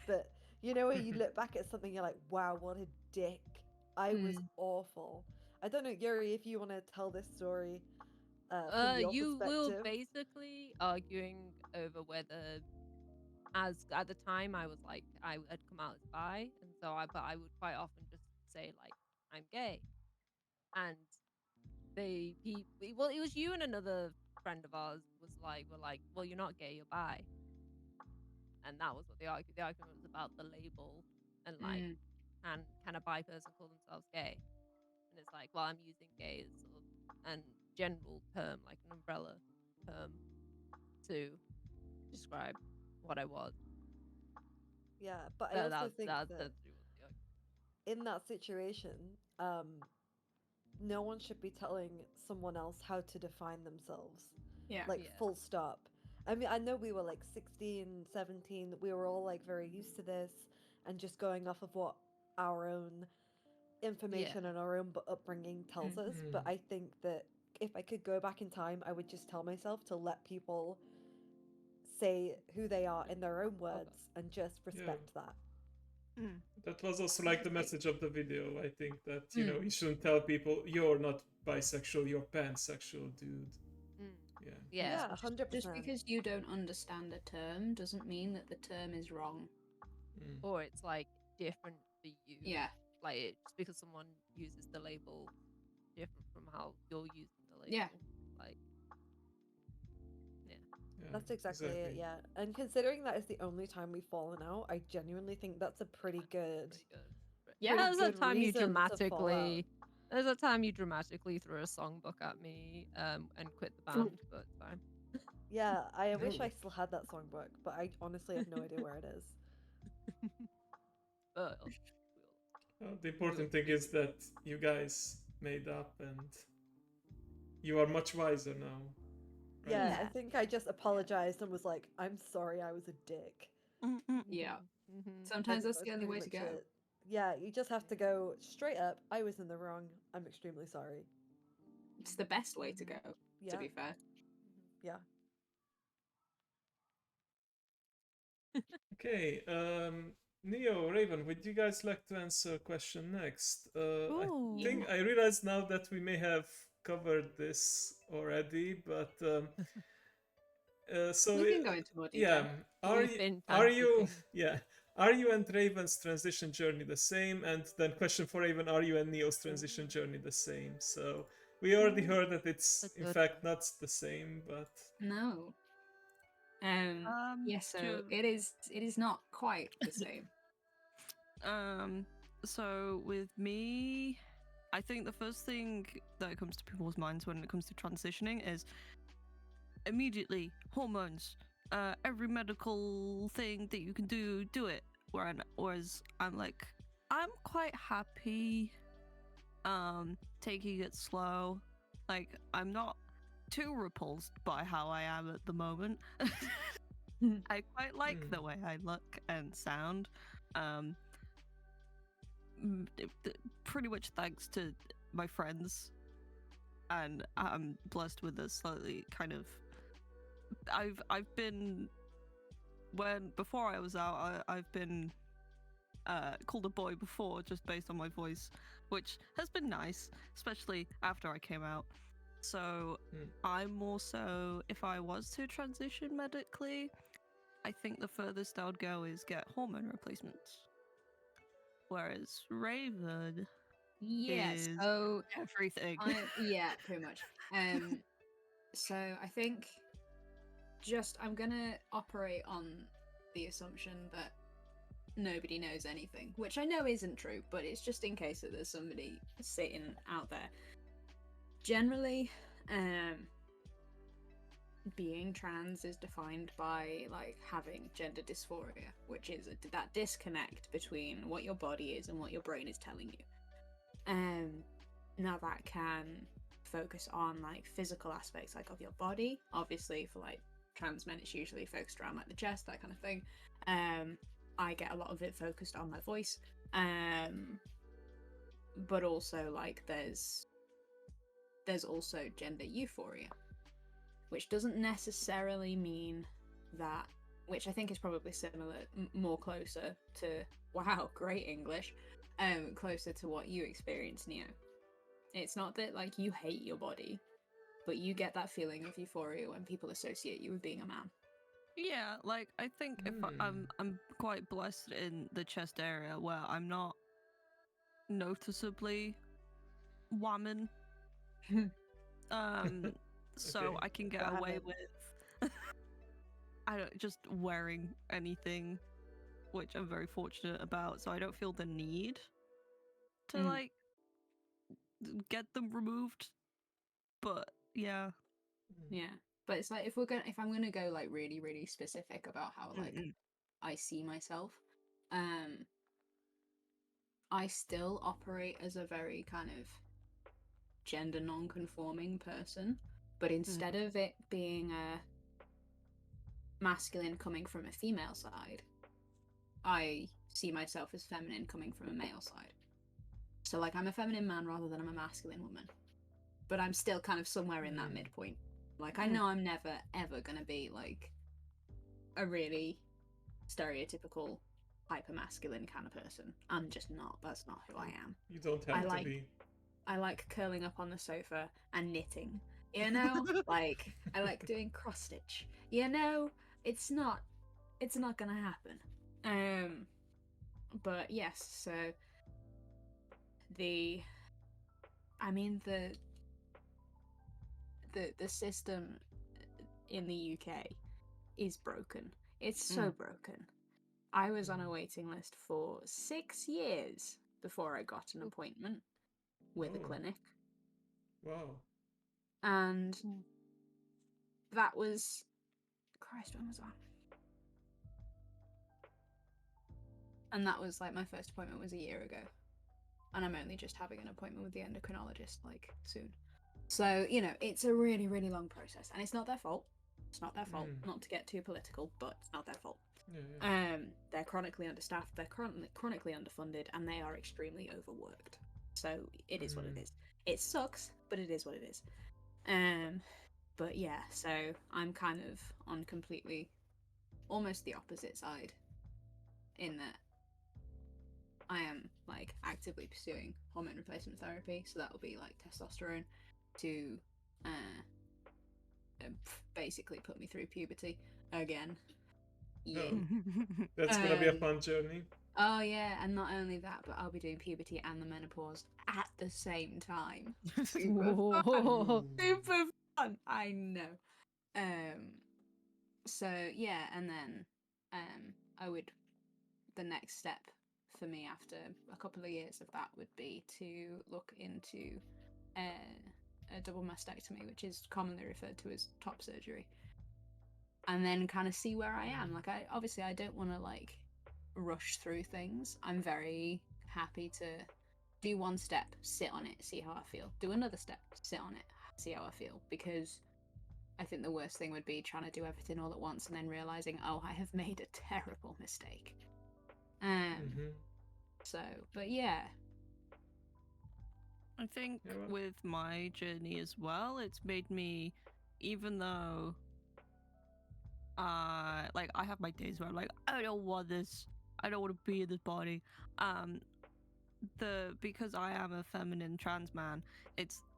But you know, when you look back at something, you're like, wow, what a dick. I was awful. I don't know, Euri, if you want to tell this story from your You perspective. were basically arguing over whether, as at the time I was like I had come out as bi, and so I would quite often just say like I'm gay, and it was you and another friend of ours was like, we're like, well, you're not gay, you're bi. And that was what the argument was about, the label, and like, can a bi person call themselves gay? And it's like, well, I'm using gay as sort of an general term, like an umbrella term, to describe what I was. Yeah, but I So also that's think that's that that's what the argument. in that situation, no one should be telling someone else how to define themselves. Yeah. Like, Yeah. full stop. I mean, I know we were like 16, 17, we were all like very used to this and just going off of what our own information and our own upbringing tells us. But I think that if I could go back in time, I would just tell myself to let people say who they are in their own words and just respect that. That was also like the message of the video. I think that, you know, you shouldn't tell people you're not bisexual, you're pansexual, dude. Yeah, 100%. Just because you don't understand a term doesn't mean that the term is wrong. Or it's like different for you. Yeah. Like just because someone uses the label different from how you're using the label. Yeah. Like, That's exactly it, yeah. And considering that is the only time we've fallen out, I genuinely think that's a pretty good. Yeah, pretty there's a good time you reason to fall out. dramatically. There's a time you dramatically threw a songbook at me and quit the band, but it's fine. Yeah, I wish I still had that songbook, but I honestly have no idea where it is. But The important thing is that you guys made up and you are much wiser now. Right? Yeah, I think I just apologized and was like, I'm sorry I was a dick. Yeah. Sometimes that's the only way to pretty go. much it. Yeah, you just have to go straight up. I was in the wrong. I'm extremely sorry. It's the best way to go, to be fair. Yeah. Okay, Neo, Raven, would you guys like to answer a question next? I think I realize now that we may have covered this already, but so We can go into more detail. Are you and Raven's transition journey the same? And then question for Raven, are you and Neo's transition journey the same? So we already heard that it's in fact not the same, but No. Yes, so it is not quite the same. So with me, I think the first thing that comes to people's minds when it comes to transitioning is immediately hormones. Every medical thing that you can do it. Whereas I'm like, I'm quite happy taking it slow. Like, I'm not too repulsed by how I am at the moment. I quite like the way I look and sound. Pretty much thanks to my friends, and I'm blessed with a slightly kind of. I've been before I was out. I've been called a boy before just based on my voice, which has been nice, especially after I came out. So I'm more so, if I was to transition medically, I think the furthest I would go is get hormone replacements. Whereas Raven is so everything. Yeah, pretty much. So I think I'm gonna operate on the assumption that nobody knows anything, which I know isn't true, but it's just in case that there's somebody sitting out there. Generally, being trans is defined by like having gender dysphoria, which is that disconnect between what your body is and what your brain is telling you. Now that can focus on like physical aspects like of your body. Obviously for like trans men it's usually focused around like the chest, that kind of thing. I get a lot of it focused on my voice, but also like there's also gender euphoria, which doesn't necessarily mean that, which I think is probably similar, more closer to, wow, great English, closer to what you experience, Neo. It's not that like you hate your body, but you get that feeling of euphoria when people associate you with being a man. Yeah, like I think if I'm quite blessed in the chest area where I'm not noticeably woman. so Okay. I can get What away happened? with I don't just wearing anything, which I'm very fortunate about. So I don't feel the need to Mm. like get them removed. But yeah, Yeah, but it's like if I'm gonna go like really really specific about how like I see myself, I still operate as a very kind of gender non-conforming person, but instead of it being a masculine coming from a female side, I see myself as feminine coming from a male side. So like I'm a feminine man rather than I'm a masculine woman, but I'm still kind of somewhere in that midpoint. Like I know I'm never ever gonna be like a really stereotypical hyper masculine kind of person. I'm just not. That's not who I am. You don't have to be. I like curling up on the sofa and knitting. You know, like I like doing cross stitch. You know, it's not gonna happen. But yes, so the system in the UK is broken. It's so broken. I was on a waiting list for 6 years before I got an appointment with a clinic. Wow. And that was... Christ, when was that? And that was like my first appointment was a year ago. And I'm only just having an appointment with the endocrinologist like soon. So, you know, it's a really, really long process. And it's not their fault. It's not their fault. Not to get too political, but it's not their fault. They're chronically understaffed, they're chronically underfunded, and they are extremely overworked. So it is what it is. It sucks, but it is what it is. But yeah, so I'm kind of on completely almost the opposite side in that I am like actively pursuing hormone replacement therapy, so that will be like testosterone to basically put me through puberty again. Yeah. That's gonna be a fun journey. Oh yeah, and not only that, but I'll be doing puberty and the menopause at the same time. Super fun. Super fun. I know. So yeah, and then the next step for me after a couple of years of that would be to look into a double mastectomy, which is commonly referred to as top surgery. And then kind of see where I am. Like I don't want to like rush through things. I'm very happy to do one step, sit on it, see how I feel. Do another step, sit on it, see how I feel. Because I think the worst thing would be trying to do everything all at once and then realizing, oh, I have made a terrible mistake. So, but yeah. I think with my journey as well, it's made me, even though like I have my days where I'm like, I don't want this, I don't want to be in this body. Because I am a feminine trans man,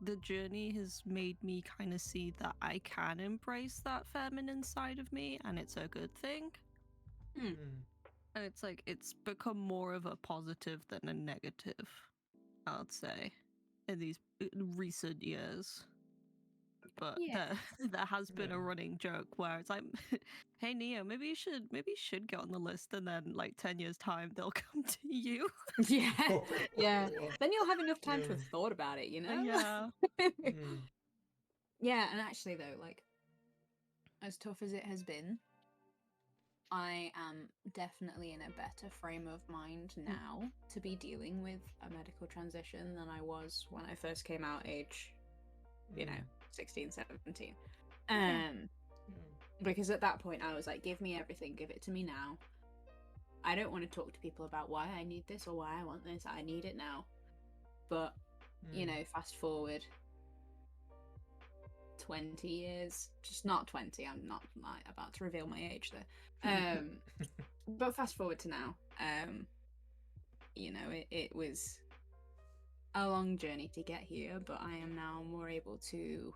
the journey has made me kind of see that I can embrace that feminine side of me, and it's a good thing. And it's like it's become more of a positive than a negative, I would say, in these recent years. But there has been a running joke where it's like, hey Neo, maybe you should get on the list, and then like 10 years time they'll come to you. Yeah. Then you'll have enough time to have thought about it, you know? Yeah. Yeah, and actually though, like as tough as it has been, I am definitely in a better frame of mind now to be dealing with a medical transition than I was when I first came out age, 16, 17. Because at that point I was like, give me everything, give it to me now. I don't want to talk to people about why I need this or why I want this. I need it now. But, fast forward 20 years, just not 20, I'm not like about to reveal my age there. But fast forward to now, it was a long journey to get here, but I am now more able to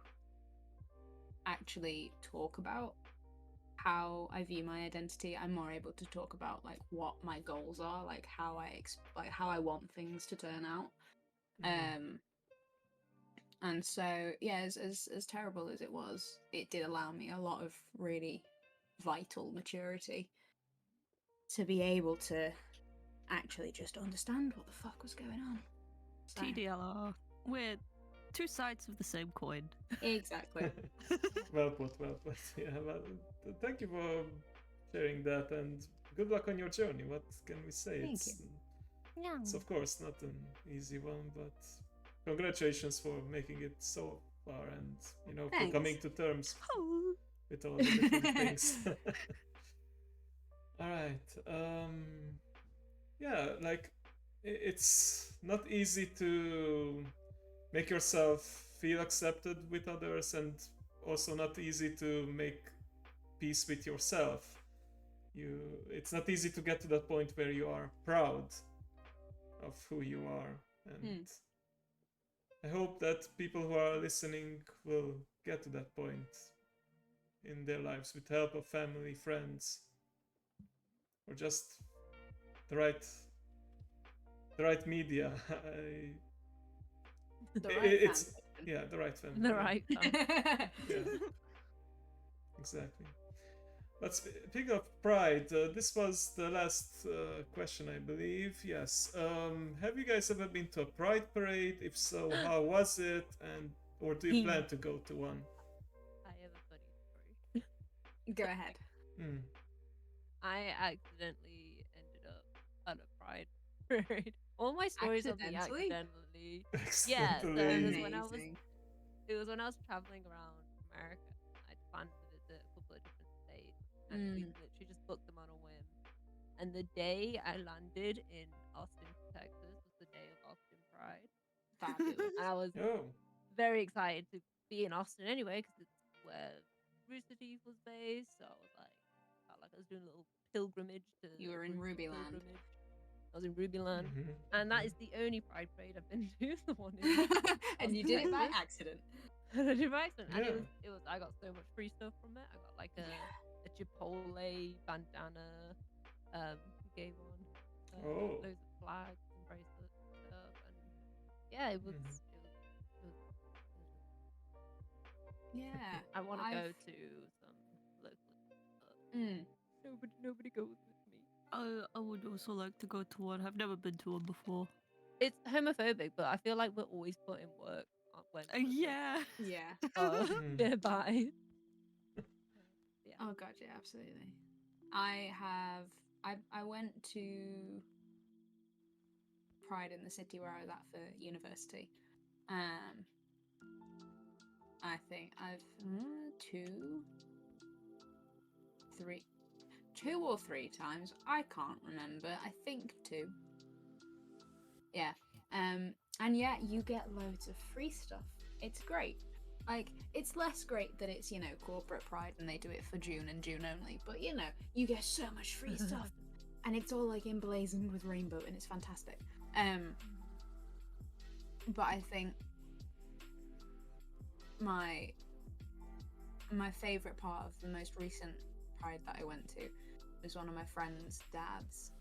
actually talk about how I view my identity. I'm more able to talk about like what my goals are, like how I want things to turn out. And so, yeah, as terrible as it was, it did allow me a lot of really vital maturity to be able to actually just understand what the fuck was going on. So, TDLR. We're two sides of the same coin. exactly. Well put, well put. Yeah, well, thank you for sharing that, and good luck on your journey. What can we say? Thank It's of course not an easy one, but congratulations for making it so far, and for Thanks. coming to terms with all the different things. All right. Yeah, like it's not easy to make yourself feel accepted with others, and also not easy to make peace with yourself. It's not easy to get to that point where you are proud of who you are, and I hope that people who are listening will get to that point in their lives with the help of family, friends, or just the right media. The right It's foundation. yeah, the right family. The yeah. right. Yeah, exactly. But speaking of Pride, this was the last question, I believe. Yes. Have you guys ever been to a Pride parade? If so, how was it? Or do you plan to go to one? I have a funny story. Go ahead. I accidentally ended up at a Pride parade. All my stories are me accidentally. Yeah, so it was when I was traveling around America. I'd planned to visit a couple of different states, and we literally just booked them on a whim. And the day I landed in Austin, Texas, was the day of Austin Pride. Fabulous. And I was very excited to be in Austin anyway, because it's where Rooster Teeth was based. So I was like, felt like I was doing a little pilgrimage to. You were in Rubyland. I was in Rubyland, and that is the only Pride parade I've been to. The one in and you did it by accident. I did it by accident, and it was. I got so much free stuff from it. I got like a Chipotle bandana, gave one, loads of flags and bracelets and stuff, and yeah, it was. Yeah, I want to go to some local. Nobody goes with me. I would also like to go to one. I've never been to one before. It's homophobic, but I feel like we're always put in work when. Yeah. Yeah. Thereby. Yeah. Oh god, yeah, absolutely. I went to Pride in the city where I was at for university. I think I've two or three times. I can't remember. I think 2. Yeah. And yeah, you get loads of free stuff. It's great. Like, it's less great that it's, corporate Pride and they do it for June and June only. But, you get so much free stuff. And it's all, like, emblazoned with rainbow, and it's fantastic. But I think my favourite part of the most recent Pride that I went to was one of my friend's dads,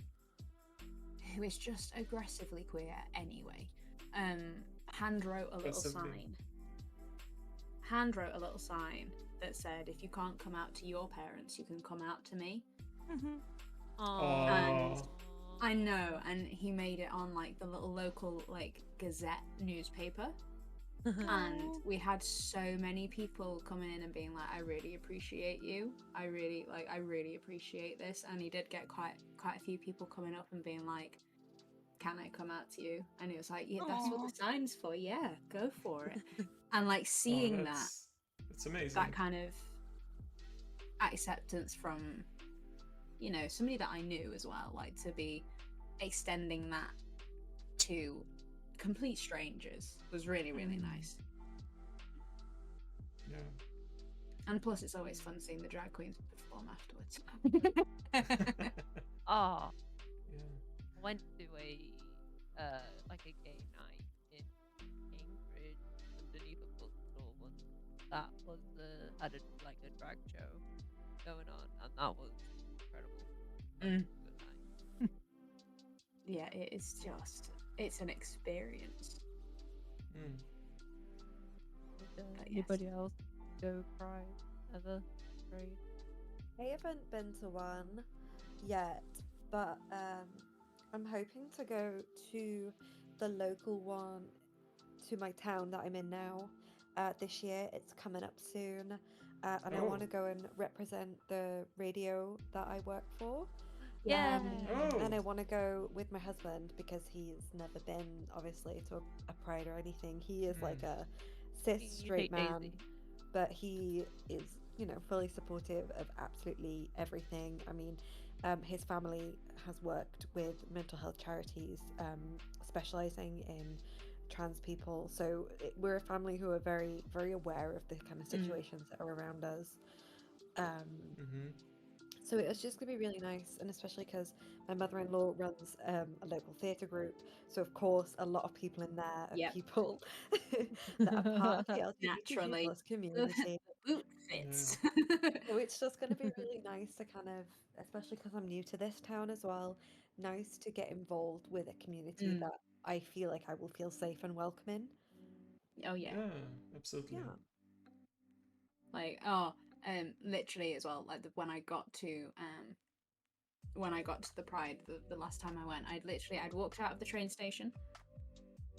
who is just aggressively queer anyway. Hand wrote a little sign that said, if you can't come out to your parents, you can come out to me. And I know, and he made it on like the little local like Gazette newspaper. And we had so many people coming in and being like, I really appreciate you. I really appreciate this. And he did get quite a few people coming up and being like, can I come out to you? And he was like, yeah, that's what the sign's for. Yeah, go for it. And like seeing it's amazing. That kind of acceptance from, somebody that I knew as well, like to be extending that to complete strangers was really, really nice. Yeah. And plus, it's always fun seeing the drag queens perform afterwards. Oh. Yeah. I went to a gay night in Cambridge underneath a bookstore once. That was had a drag show going on, and that was incredible. Good night. Yeah, it's an experience. Anybody else go Pride ever? Pride? I haven't been to one yet, but I'm hoping to go to the local one to my town that I'm in now this year. It's coming up soon, and I want to go and represent the radio that I work for. Yeah. And I want to go with my husband because he's never been, obviously, to a Pride or anything. He is like a cis straight man, but he is, fully supportive of absolutely everything. I mean, his family has worked with mental health charities, specializing in trans people. So we're a family who are very, very aware of the kind of situations that are around us. So it was just going to be really nice, and especially because my mother-in-law runs a local theatre group. So of course, a lot of people in there are people that are part of the LGBTQ plus community. Boot fits. So it's just going to be really nice to kind of, especially because I'm new to this town as well, nice to get involved with a community that I feel like I will feel safe and welcome in. Oh yeah. Yeah, absolutely. Yeah. Like literally as well. Like when I got to the Pride the last time I went, I'd walked out of the train station,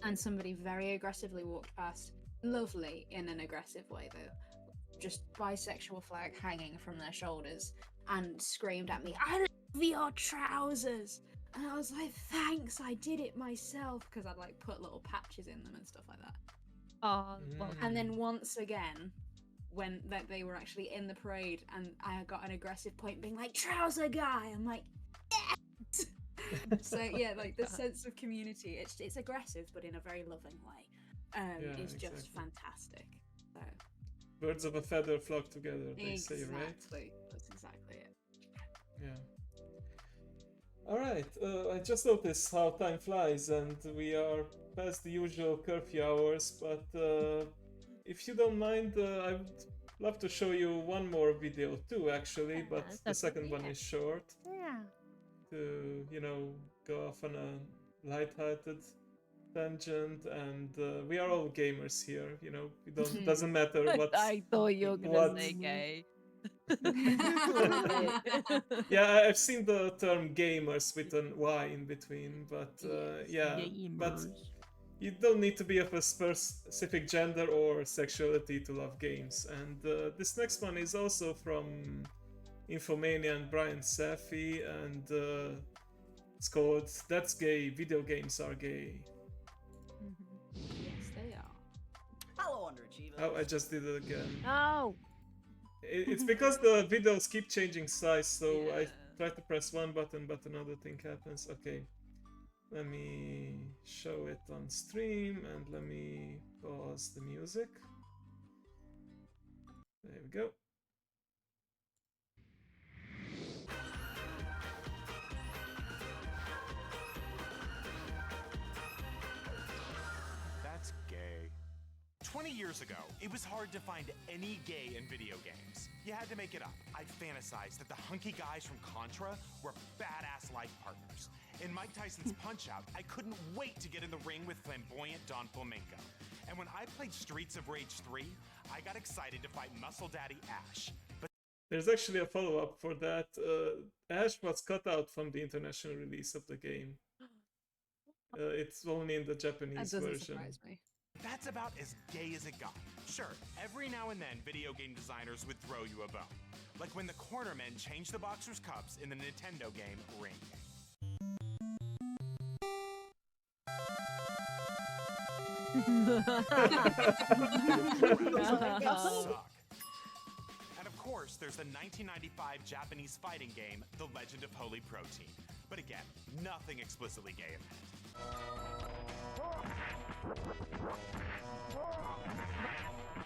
and somebody very aggressively walked past, lovely in an aggressive way though, just bisexual flag hanging from their shoulders, and screamed at me, "I love your trousers!" And I was like, "Thanks, I did it myself," because I'd like put little patches in them and stuff like that. And then once again, when they were actually in the parade, and I got an aggressive point being like, "Trouser guy," I'm like, yes! So yeah, like the sense of community, it's aggressive but in a very loving way, is just fantastic. So birds of a feather flock together, they say, right? Exactly, that's exactly it. Yeah. All right, I just noticed how time flies, and we are past the usual curfew hours, but if you don't mind, I would love to show you one more video too, actually, but the second one is short. Yeah. To, go off on a light-hearted tangent, and we are all gamers here, we don't, doesn't matter what. I thought you were gonna say gay. Yeah, I've seen the term gamers with an Y in between, but but you don't need to be of a specific gender or sexuality to love games. And this next one is also from Infomania and Brian Safi, and it's called "That's Gay, Video Games Are Gay." Yes, they are. Hello, underachievers. Oh, I just did it again. No! It's because the videos keep changing size, so I try to press one button, but another thing happens. Okay. Let me show it on stream, and let me pause the music. There we go. That's gay. 20 years ago, it was hard to find any gay in video games. You had to make it up. I fantasized that the hunky guys from Contra were badass life partners. In Mike Tyson's Punch-Out, I couldn't wait to get in the ring with flamboyant Don Flamenco. And when I played Streets of Rage 3, I got excited to fight Muscle Daddy Ash. But there's actually a follow-up for that. Ash was cut out from the international release of the game. It's only in the Japanese That doesn't version. surprise me. that's about as gay as it got. Sure, every now and then video game designers would throw you a bone. Like when the cornermen changed the boxer's cups in the Nintendo game Ring. Suck. And of course, there's the 1995 Japanese fighting game, The Legend of Holy Protein. But again, nothing explicitly gay in that.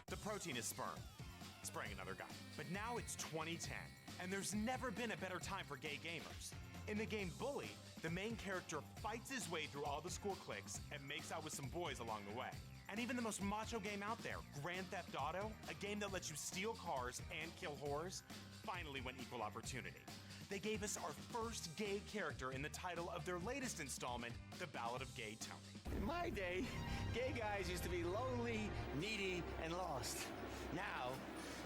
The protein is sperm. Spraying another guy. But now it's 2010, and there's never been a better time for gay gamers. In the game Bully, the main character fights his way through all the school cliques and makes out with some boys along the way. And even the most macho game out there, Grand Theft Auto, a game that lets you steal cars and kill whores, finally went equal opportunity. They gave us our first gay character in the title of their latest installment, The Ballad of Gay Tony. In my day, gay guys used to be lonely, needy, and lost. Now,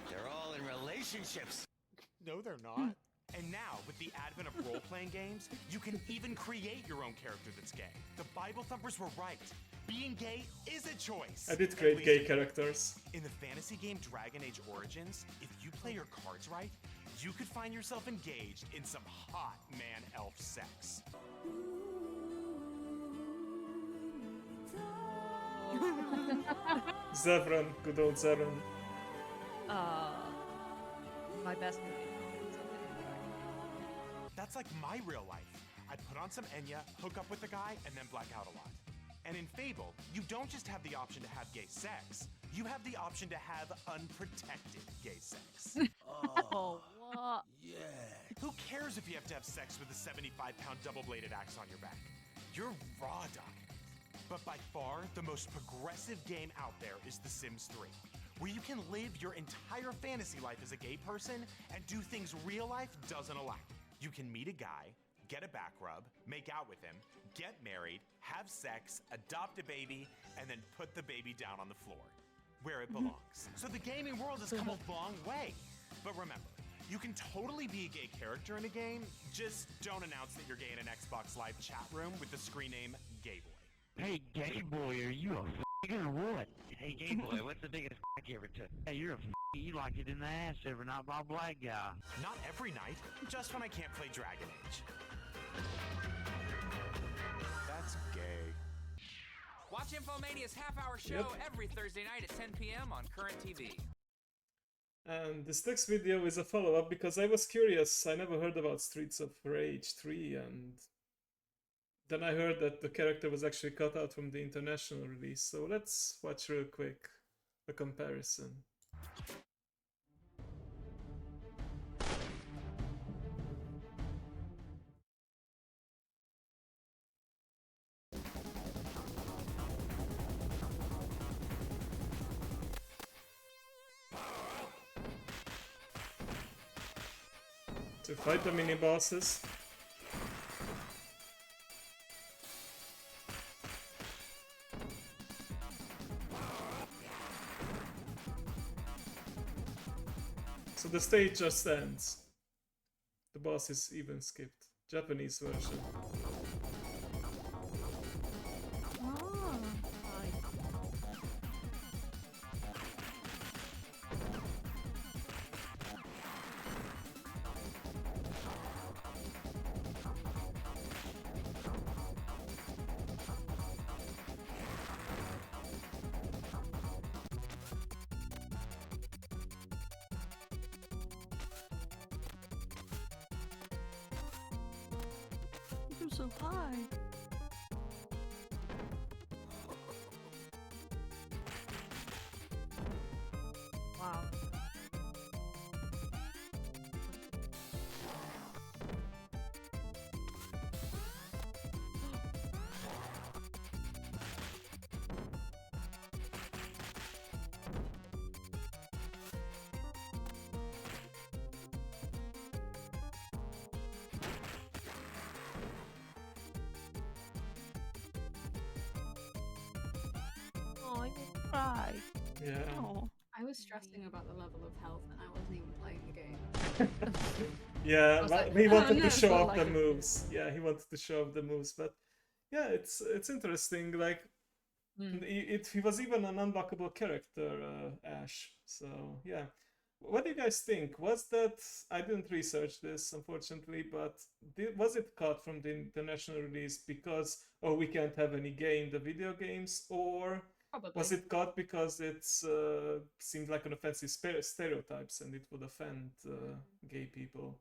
they're all in relationships. No, they're not. And now, with the advent of role-playing games, you can even create your own character that's gay. The Bible thumpers were right. Being gay is a choice. I did At create least gay characters. in the fantasy game Dragon Age Origins, if you play your cards right, you could find yourself engaged in some hot man-elf sex. Zevran, good old Zevran. My best movie. That's like my real life. I'd put on some Enya, hook up with the guy, and then black out a lot. And in Fable, you don't just have the option to have gay sex, you have the option to have unprotected gay sex. Oh, what? Yeah. Who cares if you have to have sex with a 75-pound double-bladed axe on your back? You're raw dogging it. But by far, the most progressive game out there is The Sims 3, where you can live your entire fantasy life as a gay person and do things real life doesn't allow. You can meet a guy, get a back rub, make out with him, get married, have sex, adopt a baby, and then put the baby down on the floor, where it belongs. So the gaming world has come a long way. But remember, you can totally be a gay character in a game, just don't announce that you're gay in an Xbox Live chat room with the screen name Gay Boy. Hey, gay boy, are you a f***er or what? Hey, gay boy, what's the biggest f*** you ever took? Hey, you're a f***, you like it in the ass every night by a black guy. Not every night, just when I can't play Dragon Age. That's gay. Watch Infomania's half-hour show Yep. every Thursday night at 10 p.m. on Current TV. And this next video is a follow-up because I was curious. I never heard about Streets of Rage 3, and then I heard that the character was actually cut out from the international release. So let's watch real quick the comparison. To fight the mini bosses. So the stage just ends. The boss is even skipped. Japanese version. You're so high. Wow. Oh, I didn't cry. Yeah. Oh. I was stressing about the level of health and I wasn't even playing the game. Yeah, I was but like, he "Oh, wanted no, to show but off the like-" moves. Yeah, he wanted to show off the moves, but yeah, it's interesting. Like, he was even an unlockable character, Ash. So yeah, what do you guys think? Was that, I didn't research this unfortunately, but was it cut from the international release because we can't have any gay in the video games, or Probably. was it cut because it's seemed like an offensive stereotypes and it would offend gay people?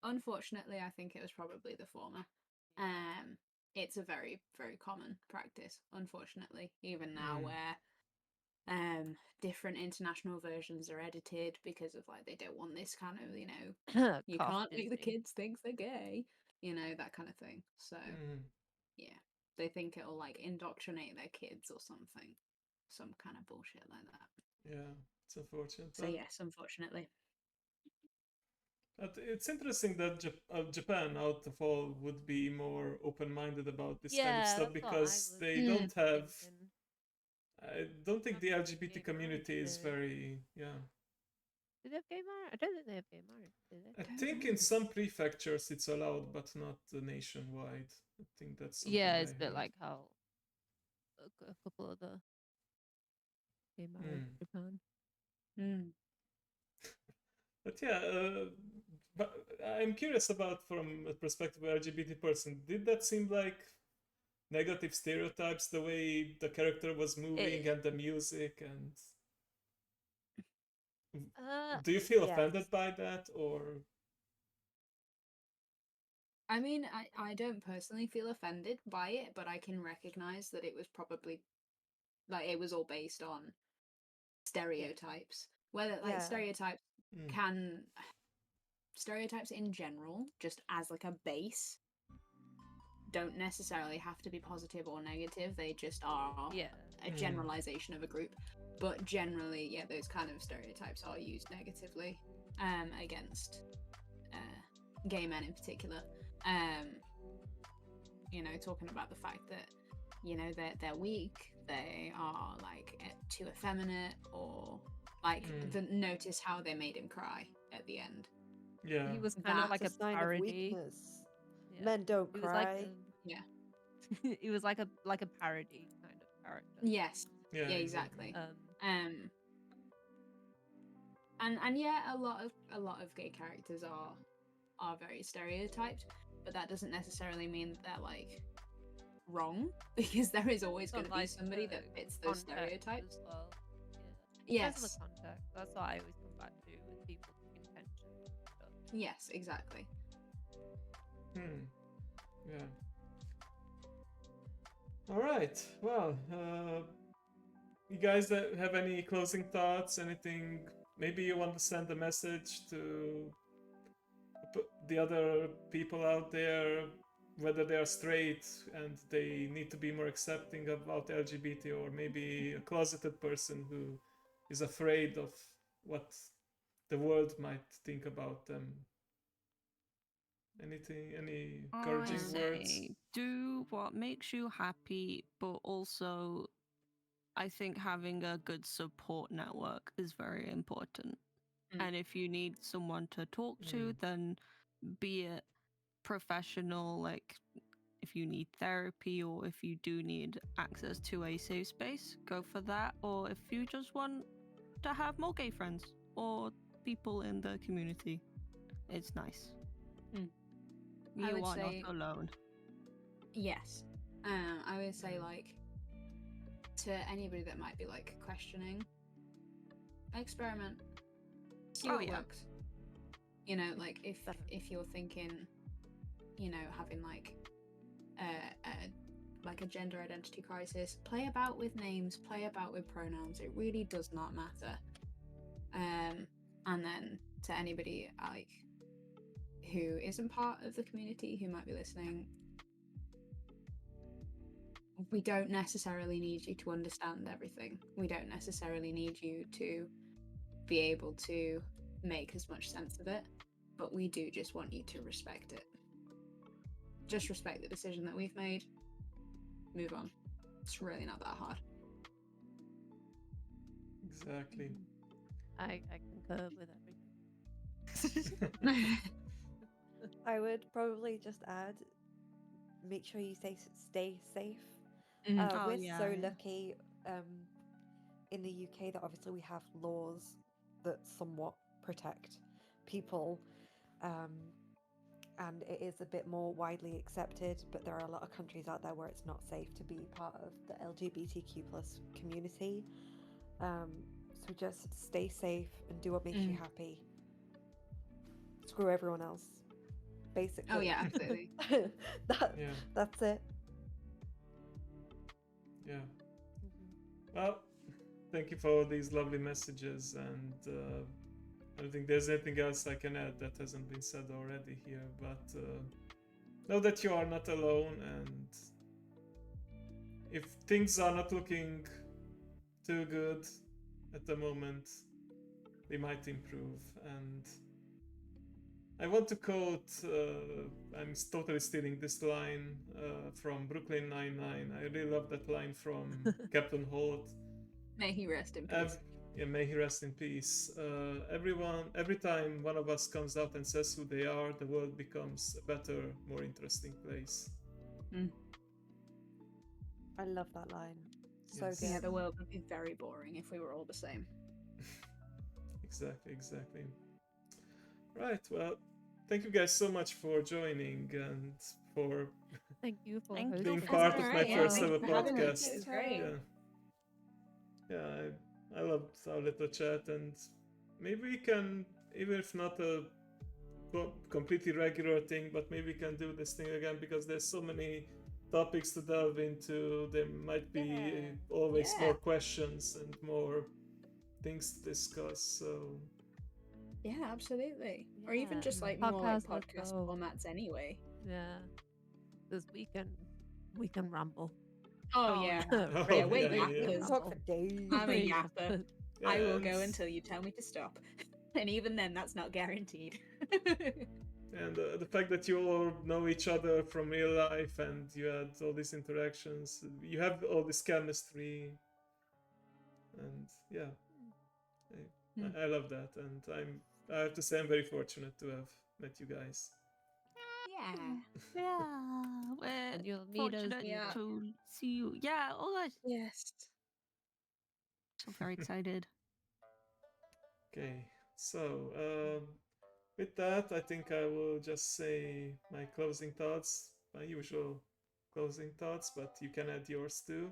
Unfortunately, I think it was probably the former. It's a very, very common practice, unfortunately, even now where different international versions are edited because of like they don't want this kind of, you know, you Cough can't make the Disney. kids think they're gay, you know, that kind of thing. So yeah, they think it'll like indoctrinate their kids or something, some kind of bullshit like that. Yeah, it's unfortunate. So but- yes, unfortunately. But it's interesting that Japan, out of all, would be more open-minded about this kind of Yeah, stuff that's what I because was they don't have. thinking. I don't think the LGBT Gay community is marriage, very. Yeah. do they have gay marriage? I don't think they have gay marriage, do they? I think in some prefectures it's allowed, but not nationwide. I think that's something Yeah, I it's a bit heard. like how a couple of the gay marriage in Japan. But yeah, but I'm curious about from a perspective of LGBT person. Did that seem like negative stereotypes? The way the character was moving and the music, and do you feel offended by that, or? I mean, I don't personally feel offended by it, but I can recognize that it was probably like it was all based on stereotypes. Whether like Yeah. stereotypes Mm. can stereotypes in general, just as like a base, don't necessarily have to be positive or negative. They just are a generalization of a group. But generally, yeah, those kind of stereotypes are used negatively against gay men in particular. You know, talking about the fact that, you know, they're weak, they are like too effeminate, or like notice how they made him cry at the end. Yeah, he was kind of like a sign of parody. weakness. Yeah. Men don't He was cry. like he was like a parody kind of character. Yes. Yeah, exactly. And yeah, a lot of gay characters are very stereotyped, but that doesn't necessarily mean that they're like wrong, because there is always going to be somebody that fits those stereotypes. As well. Yes. Depends on the context. That's what I always come back to with people's intentions and stuff. Yes, exactly. Yeah. All right. Well, you guys have any closing thoughts? Anything? Maybe you want to send a message to the other people out there, whether they are straight and they need to be more accepting about LGBT, or maybe a closeted person who is afraid of what the world might think about them. Anything? Any encouraging words? Say, do what makes you happy, but also I think having a good support network is very important. And if you need someone to talk to, then be it professional, like if you need therapy or if you do need access to a safe space, go for that. Or if you just want to have more gay friends or people in the community, it's nice. I You would are say, not alone. Yes. I would say, like, to anybody that might be like questioning, experiment, see what works. You know, like if you're thinking, you know, having like a gender identity crisis, play about with names, play about with pronouns. It really does not matter. And then to anybody like who isn't part of the community, who might be listening, we don't necessarily need you to understand everything. We don't necessarily need you to be able to make as much sense of it, but we do just want you to respect it. Just respect the decision that we've made. Move on. It's really not that hard. Exactly. I concur with everything. I would probably just add, make sure you stay safe. We're so lucky in the UK that obviously we have laws that somewhat protect people, and it is a bit more widely accepted, but there are a lot of countries out there where it's not safe to be part of the LGBTQ+ community. So just stay safe and do what makes you happy. Screw everyone else, basically. Oh yeah, absolutely. That's it. Yeah. Well, thank you for all these lovely messages, and I don't think there's anything else I can add that hasn't been said already here, but know that you are not alone, and if things are not looking too good at the moment, they might improve, and I want to quote. I'm totally stealing this line from Brooklyn Nine-Nine. I really love that line from Captain Holt. May he rest in peace. Yeah, may he rest in peace. Every time one of us comes out and says who they are, the world becomes a better, more interesting place. I love that line. So Yes. good. Yeah, the world would be very boring if we were all the same. Exactly. Right, well, thank you guys so much for joining and for Thank you for being hosting. part of my first thanks ever for having us. podcast. It was great. Yeah, I loved our little chat, and maybe we can, even if not a completely regular thing, but maybe we can do this thing again because there's so many topics to delve into. There might be always more questions and more things to discuss. So yeah, absolutely. Or even just like more like podcast formats anyway. Yeah, because we can ramble. Oh yeah, Oh, we're yeah. yappers. Talk for days. I'm a yapper. I will go Yes. until you tell me to stop, and even then, that's not guaranteed. And the fact that you all know each other from real life and you had all these interactions, you have all this chemistry, and yeah, I love that, and I have to say I'm very fortunate to have met you guys. Yeah, we're And you'll meet us. fortunate to see you. Yeah, all that. Yes. So very excited. Okay, so with that, I think I will just say my closing thoughts, my usual closing thoughts, but you can add yours too.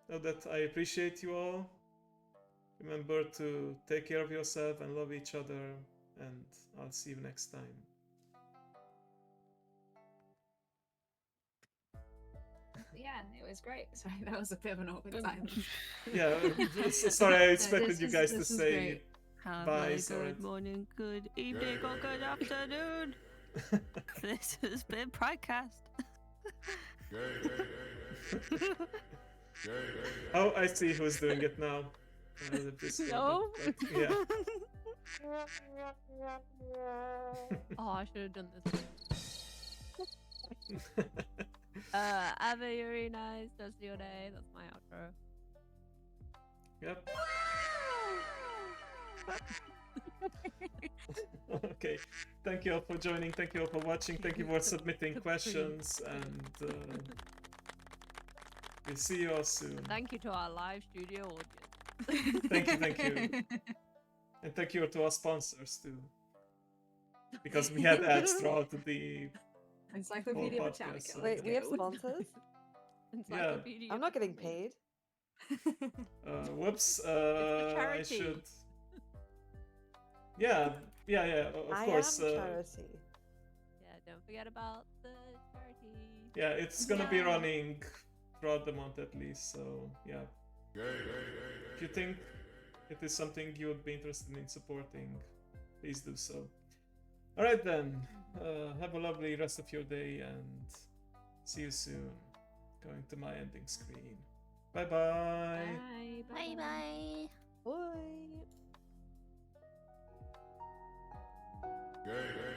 Know that I appreciate you all. Remember to take care of yourself and love each other, and I'll see you next time. Yeah, it was great. Sorry, that was a bit of an awkward silence. Yeah, sorry, I expected you guys to say Have bye. a Sorry. good morning, good evening, or good afternoon. This has been PrideCast. Oh, I see who's doing it now. No? Yeah. Oh, I should have done this. Have a really nice rest of your day. That's my outro. Yep. Okay. Thank you all for joining. Thank you all for watching. Thank you for submitting questions, and we'll see you all soon. Thank you to our live studio audience. Thank you. And thank you to our sponsors too. Because we had ads throughout the Encyclopedia whole Britannica. podcast, so Wait, we have Go. sponsors? Encyclopedia. I'm not getting paid. Whoops. It's for I charity. should. Yeah. Of I course. am charity. Yeah, don't forget about the charity. Yeah, it's gonna be running throughout the month at least. So yeah. If you think it is something you would be interested in supporting, please do so. All right then. Have a lovely rest of your day and see you soon. Going to my ending screen. Bye bye. Bye. Bye. Bye. Gay.